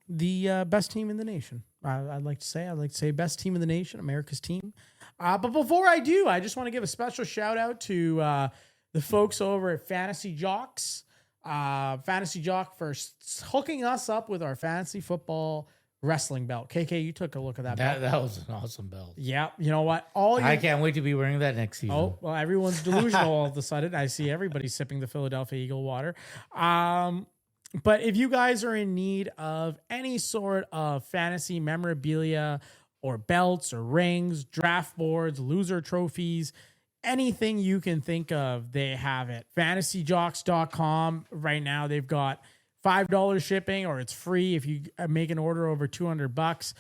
the best team in the nation. I'd like to say best team in the nation, America's team. But before I do, I just want to give a special shout out to the folks over at Fantasy Jocks. Fantasy Jock for hooking us up with our fantasy football wrestling belt. KK, you took a look at that belt. That was an awesome belt. Yeah, you know what? I can't wait to be wearing that next season. Oh, well, everyone's delusional all of a sudden. I see everybody sipping the Philadelphia Eagle water. But if you guys are in need of any sort of fantasy memorabilia or belts or rings, draft boards, loser trophies, anything you can think of, they have it. FantasyJocks.com. Right now, they've got $5 shipping, or it's free if you make an order over $200.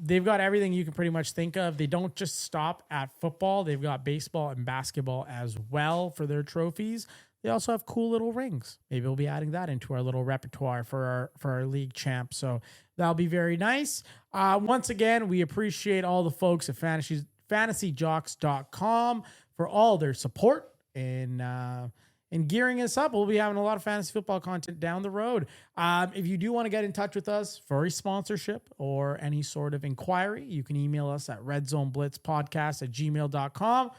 They've got everything you can pretty much think of. They don't just stop at football. They've got baseball and basketball as well for their trophies. They also have cool little rings. Maybe we'll be adding that into our little repertoire for our league champ. So that'll be very nice. Once again, we appreciate all the folks at FantasyJocks.com for all their support in gearing us up. We'll be having a lot of fantasy football content down the road. If you do want to get in touch with us for a sponsorship or any sort of inquiry, you can email us at redzoneblitzpodcast@gmail.com.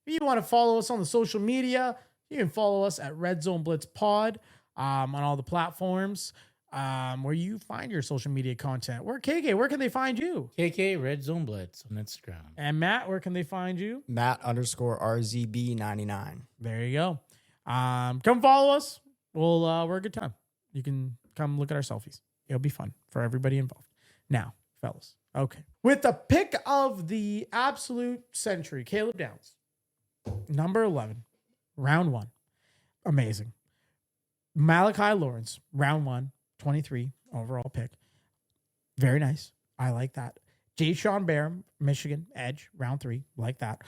If you want to follow us on the social media, you can follow us at Red Zone Blitz Pod on all the platforms where you find your social media content. Where can they find you? KK Red Zone Blitz on Instagram. And Matt, where can they find you? Matt_RZB99. There you go. Come follow us. We're a good time. You can come look at our selfies. It'll be fun for everybody involved. Now, fellas. Okay. With the pick of the absolute century, Caleb Downs, number 11, round 1. Amazing. Malachi Lawrence, round 1, 23 overall pick. Very nice. I like that. Jayshon Barham, Michigan, edge, round 3. Like that.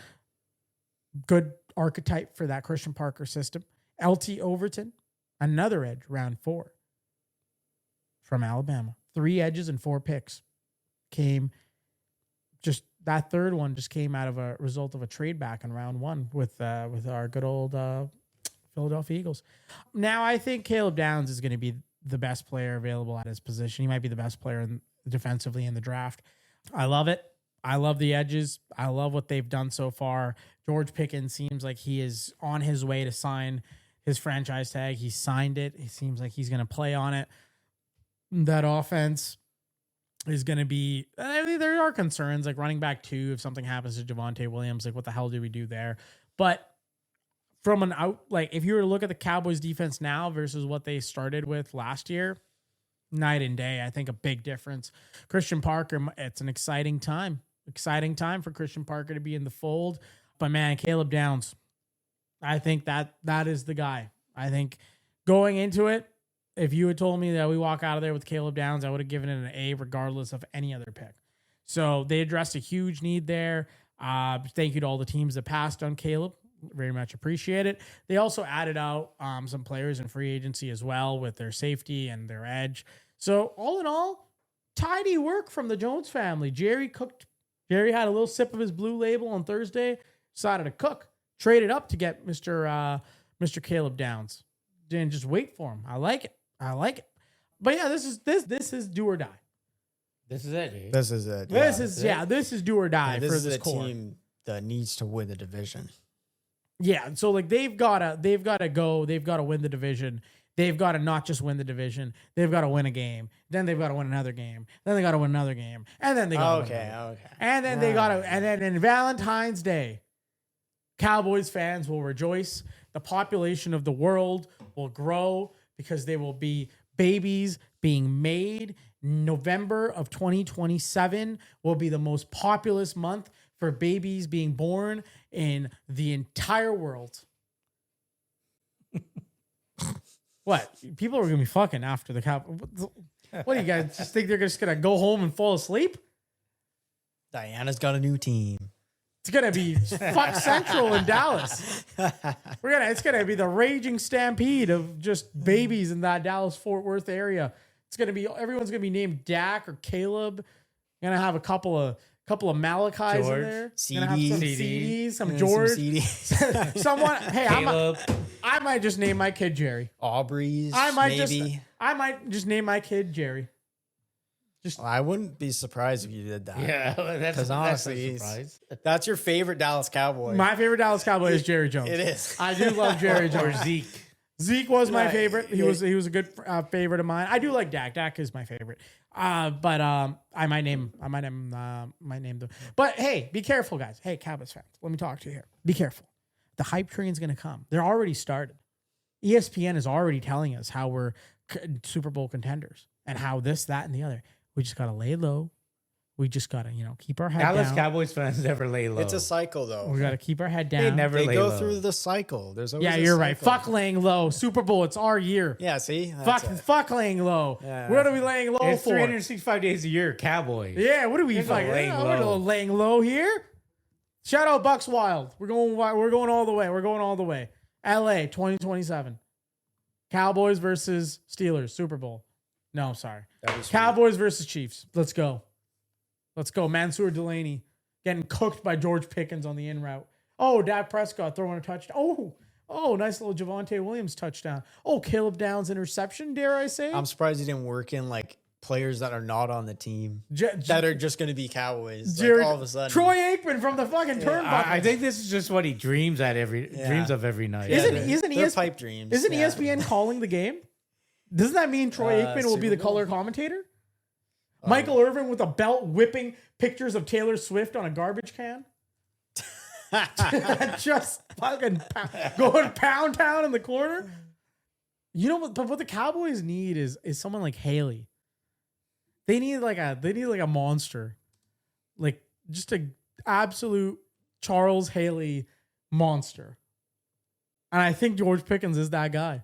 Good archetype for that Christian Parker system. LT Overton, another edge, round 4 from Alabama. 3 edges and 4 picks. That third one just came out of a result of a trade back in round 1 with our good old Philadelphia Eagles. Now I think Caleb Downs is going to be the best player available at his position. He might be the best player defensively in the draft. I love it. I love the edges. I love what they've done so far. George Pickens seems like he is on his way to sign his franchise tag. He signed it. It seems like he's going to play on it. That offense is going to be, I mean, there are concerns like running back 2. If something happens to Javonte Williams, like what the hell do we do there? But from an out, like if you were to look at the Cowboys defense now versus what they started with last year, night and day. I think a big difference. Christian Parker, it's an exciting time for Christian Parker to be in the fold. But man, Caleb Downs, I think that is the guy. I think going into it, if you had told me that we walk out of there with Caleb Downs, I would have given it an A regardless of any other pick. So they addressed a huge need there. Thank you to all the teams that passed on Caleb. Very much appreciate it. They also added out some players in free agency as well with their safety and their edge. So all in all, tidy work from the Jones family. Jerry had a little sip of his blue label on Thursday, decided to cook, traded up to get Mr. Caleb Downs. Didn't just wait for him. I like it. But yeah, this is do or die. This is it. Eh? This is it. This is do or die this for is this a core. team that needs to win the division. Yeah, so like they've got to win the division. They've got to not just win the division. They've got to win a game. Then they've got to win another game. Then they got to win another game. And then they got to win another. And then they got to, and then in Valentine's Day, Cowboys fans will rejoice. The population of the world will grow because there will be babies being made. November of 2027 will be the most populous month for babies being born in the entire world. What? People are going to be fucking after the Cowboys. What do you guys just think they're just going to go home and fall asleep? Diana's got a new team. It's going to be fuck Central in Dallas. It's going to be the raging stampede of just babies in that Dallas-Fort Worth area. It's going to be, everyone's going to be named Dak or Caleb. Going to have a couple of Malachis in there. CDs. Some George. Some Someone, hey, Caleb. I might just name my kid Jerry. Aubrey's, I might just name my kid Jerry. I wouldn't be surprised if you did that. Yeah, that's honestly, a surprise. That's your favorite Dallas Cowboy. My favorite Dallas Cowboy is Jerry Jones. It is. I do love Jerry Or Jones. Zeke. Zeke was my favorite. He was a good favorite of mine. I do like Dak. Dak is my favorite. But I might name them. But hey, be careful, guys. Hey, Cowboys fans, let me talk to you here. Be careful. The hype train's going to come. They're already started. ESPN is already telling us how we're Super Bowl contenders and how this, that, and the other. We just got to lay low. We just got to, keep our head Dallas down. Cowboys fans never lay low. It's a cycle, though. We got to keep our head down. They never They lay go low. through the cycle. There's always Yeah, a you're right. cycle. Fuck laying low. Super Bowl, it's our year. Yeah, see? That's it. Fuck laying low. Yeah. What are we laying low It's for? 365 days a year, Cowboys. Yeah, what are we There's no fucking laying we're low. laying low here? Shout out Bucks Wild. We're going all the way. We're going all the way. LA 2027. Cowboys versus Steelers Super Bowl. No, sorry. That was Cowboys versus Chiefs. Let's go. Mansour Delaney getting cooked by George Pickens on the in route. Oh, Dak Prescott throwing a touchdown. Oh, nice little Javonte Williams touchdown. Oh, Caleb Downs interception, dare I say? I'm surprised he didn't work in like players that are not on the team that are just going to be Cowboys. Like, all of a sudden, Troy Aikman from the fucking turnbuckle. I think this is just what he dreams of every night. Isn't they're pipe dreams. Isn't Yeah. ESPN calling the game? Doesn't that mean Troy Aikman will be the Super Bowl. color commentator? Michael Irvin with a belt whipping pictures of Taylor Swift on a garbage can? Just fucking going pound town in the corner. You know what? But what the Cowboys need is someone like Haley. They need like a monster, like just a absolute Charles Haley monster. And I think George Pickens is that guy.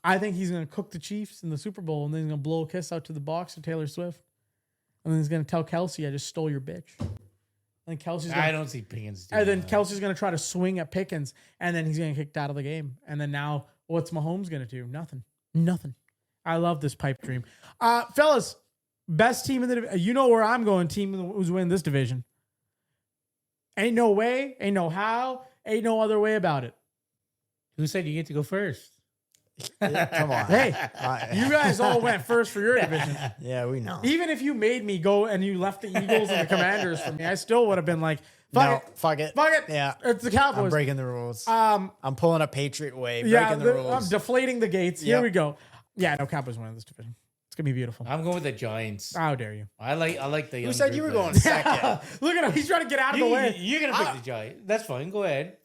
I think he's going to cook the Chiefs in the Super Bowl, and then he's going to blow a kiss out to the box to Taylor Swift. And then he's going to tell Kelsey, I just stole your bitch. And Kelsey's I don't see Pickens doing and then that. Kelsey's going to try to swing at Pickens, and then he's going to get kicked out of the game. And then now, what's Mahomes going to do? Nothing. I love this pipe dream. Fellas, best team in the division. You know where I'm going, team who's winning this division. Ain't no way, ain't no how, ain't no other way about it. Who said you get to go first? Come on. Hey, you guys all went first for your division. Yeah, we know. Even if you made me go and you left the Eagles and the Commanders for me, I still would have been like, fuck it. Yeah. It's the Cowboys. I'm breaking the rules. I'm pulling a Patriot way, Yeah, breaking the rules. I'm deflating the gates. Here Yep. we go. Yeah, no, Cowboys winning this division. It's gonna be beautiful. I'm going with the Giants. How dare you? I like the. Who said you were going second? Look at him. He's trying to get out of the way. You're gonna pick the Giants. That's fine. Go ahead.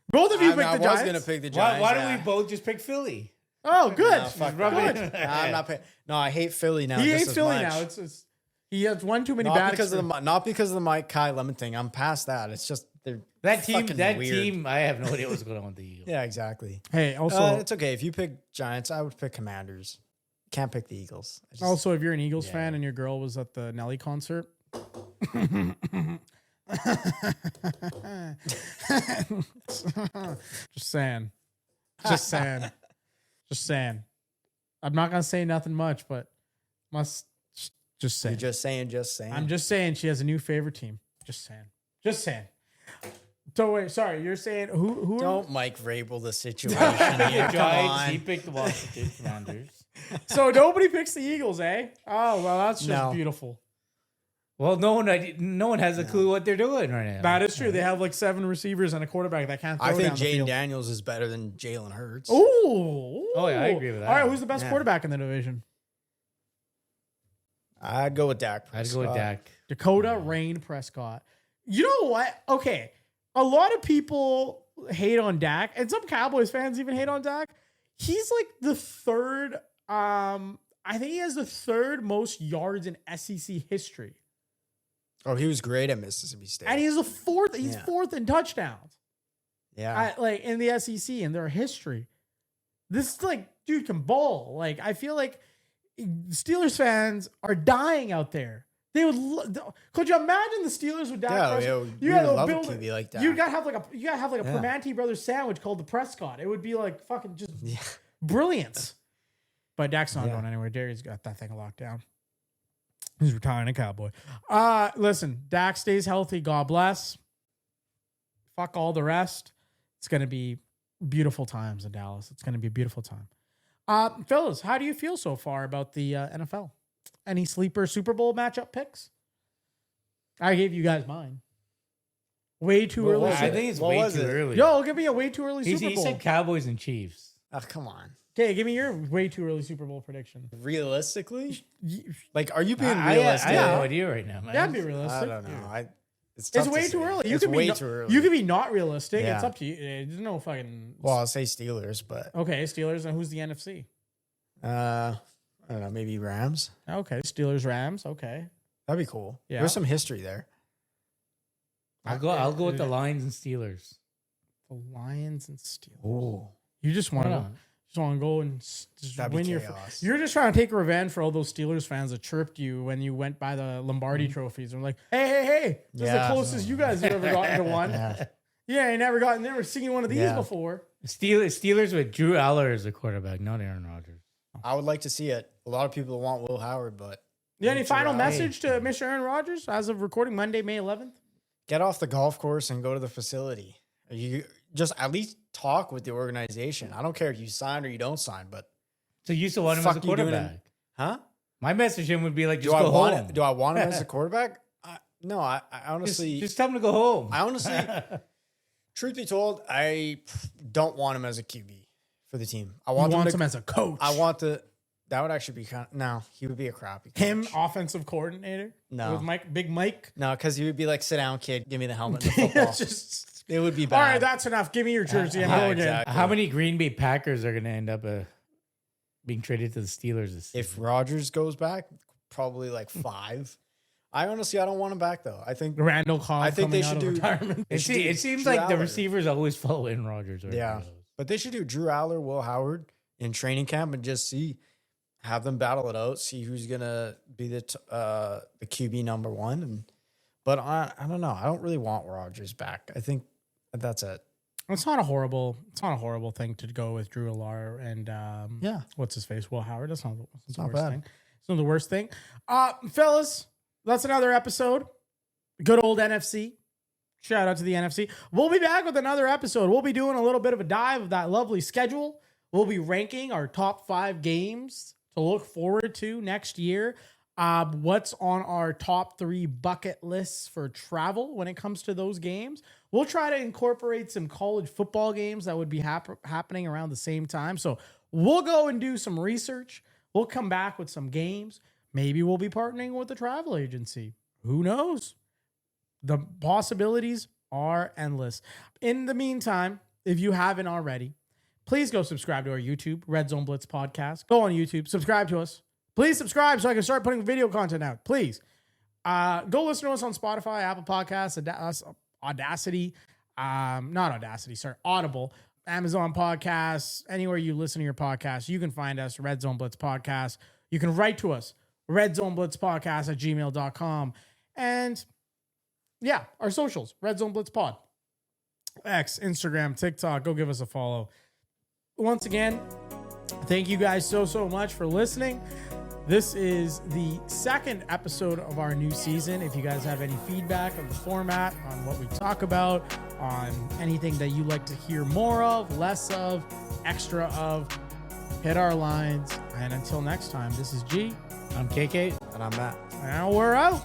Both of you I picked the was Giants. going to pick the Giants. Why don't we both just pick Philly? Oh, good. No, fuck Rub that. it. I'm not paying. No, I hate Philly now. He just hates as Philly much. now. It's he has one too many not bad because of experiences. not because of the Mike Kai Lemon thing. I'm past that. It's just they're That team. fucking That weird. team. I have no idea what's going on with the Eagles. Yeah, exactly. Hey, also, It's okay if you pick Giants. I would pick Commanders. Can't pick the Eagles. if you're an Eagles fan and your girl was at the Nelly concert. Just saying. Just saying. I'm not gonna say nothing much, but just say. You're just saying. I'm just saying she has a new favorite team. Just saying. So wait, sorry, you're saying who? Don't Mike Vrabel the situation. He picked the here. Come Giants. He on. picked the Washington Commanders. So nobody picks the Eagles, eh? Oh well, that's just No. beautiful. Well, no one has a clue what they're doing right now. That is true. They have like 7 receivers and a quarterback that can't throw I think down the Jaden field. Daniels is better than Jalen Hurts. Ooh. Oh, yeah, I agree with that. All right, who's the best Yeah. quarterback in the division? I'd go with Dak. I'd go with Prescott. Dak. Dakota Rain Prescott. You know what? Okay. A lot of people hate on Dak, and some Cowboys fans even hate on Dak. He's like the third, I think he has the third most yards in SEC history. Oh, he was great at Mississippi State. And he's fourth in touchdowns. yeah. Like in the SEC in their history. This is like, dude can ball. Like, I feel like Steelers fans are dying out there. They would. Could you imagine the Steelers with Dak Prescott? we would love a QB like that. You gotta have like a Primanti Brothers sandwich called the Prescott. It would be like fucking just brilliance. But Dak's not going anywhere. Darius got that thing locked down. He's retiring a Cowboy. Listen, Dak stays healthy. God bless. Fuck all the rest. It's gonna be beautiful times in Dallas. It's gonna be a beautiful time. Fellas, how do you feel so far about the NFL? Any sleeper Super Bowl matchup picks? I gave you guys mine. Way too early. I think it's way too early. Yo, give me a way too early he Super Bowl. said Cowboys and Chiefs. Oh, come on. Okay, give me your way too early Super Bowl prediction. Realistically, Y- like, are you being I realistic? have no idea right now, man. That'd be realistic. I don't know. It's It's tough to way too say. early. You It's can be way no- too early. You can be not realistic. Yeah. It's up to you. There's no fucking. Well, I'll say Steelers, but Okay, Steelers, and who's the NFC? I don't know. Maybe Rams. Okay, Steelers, Rams. Okay, That'd be cool. Yeah. There's some history there. I'll go with the Lions and Steelers. the Lions and Steelers. Oh, You just want Why to not? go and just That'd be win your. chaos. You're just trying to take revenge for all those Steelers fans that chirped you when you went by the Lombardi trophies. And were like, hey, this is the Yeah. closest you guys have ever gotten to one. Yeah, you never seen one of these Yeah. before. Steelers with Drew Aller as a quarterback, not Aaron Rodgers. I would like to see it. A lot of people want Will Howard, but Yeah, any final Hey. message to Mr. Aaron Rodgers as of recording Monday, May 11th? get off the golf course and go to the facility. You just at least talk with the organization. I don't care if you sign or you don't sign, but So you still want him as a Fuck you doing quarterback? huh? My message to him would be like, Do just I go want home. it? Do I want him as a quarterback? No, I honestly, just tell him to go home. I honestly, truth be told, I don't want him as a QB for the team. I He want wants him him as a coach. I want the. That would actually be kind of, no, he would be a crappy coach. him offensive coordinator. No. With Big Mike. No, because he would be like, sit down, kid, give me the helmet and the football. It's just, It would be all bad. right, that's enough. Give me your jersey. I'm Yeah, going again. exactly. How many Green Bay Packers are going to end up being traded to the Steelers this season? If Rodgers goes back, probably like 5. I don't want him back though. I think Randall Cobb I think coming they out should of do- retirement. It, should do it seems Drew like the Aller. receivers always follow in Rodgers. Yeah, but they should do Drew Aller, Will Howard in training camp and just have them battle it out, see who's gonna be the QB number 1. But I don't know. I don't really want Rodgers back. I think that's it. It's not a horrible thing to go with Drew Aller and what's his face? Will Howard. That's not the not worst bad. thing. It's not the worst thing. Fellas, that's another episode. Good old NFC. Shout out to the NFC. We'll be back with another episode. We'll be doing a little bit of a dive of that lovely schedule. We'll be ranking our top 5 games to look forward to next year. What's on our top 3 bucket lists for travel when it comes to those games. We'll try to incorporate some college football games that would be happening around the same time. So we'll go and do some research. We'll come back with some games. Maybe we'll be partnering with a travel agency. Who knows? The possibilities are endless. In the meantime, if you haven't already, please go subscribe to our YouTube, Red Zone Blitz Podcast. Go on YouTube, subscribe to us. Please subscribe so I can start putting video content out. Please. Go listen to us on Spotify, Apple Podcasts, Audacity. Audible, Amazon Podcasts, anywhere you listen to your podcasts, you can find us, Red Zone Blitz Podcast. You can write to us, redzoneblitzpodcast@gmail.com. And yeah, our socials, Red Zone Blitz Pod. X, Instagram, TikTok. Go give us a follow. Once again, thank you guys so much for listening. This is the 2nd episode of our new season. If you guys have any feedback on the format, on what we talk about, on anything that you like to hear more of, less of, extra of, hit our lines. And until next time, this is G. I'm KK. And I'm Matt. And we're out.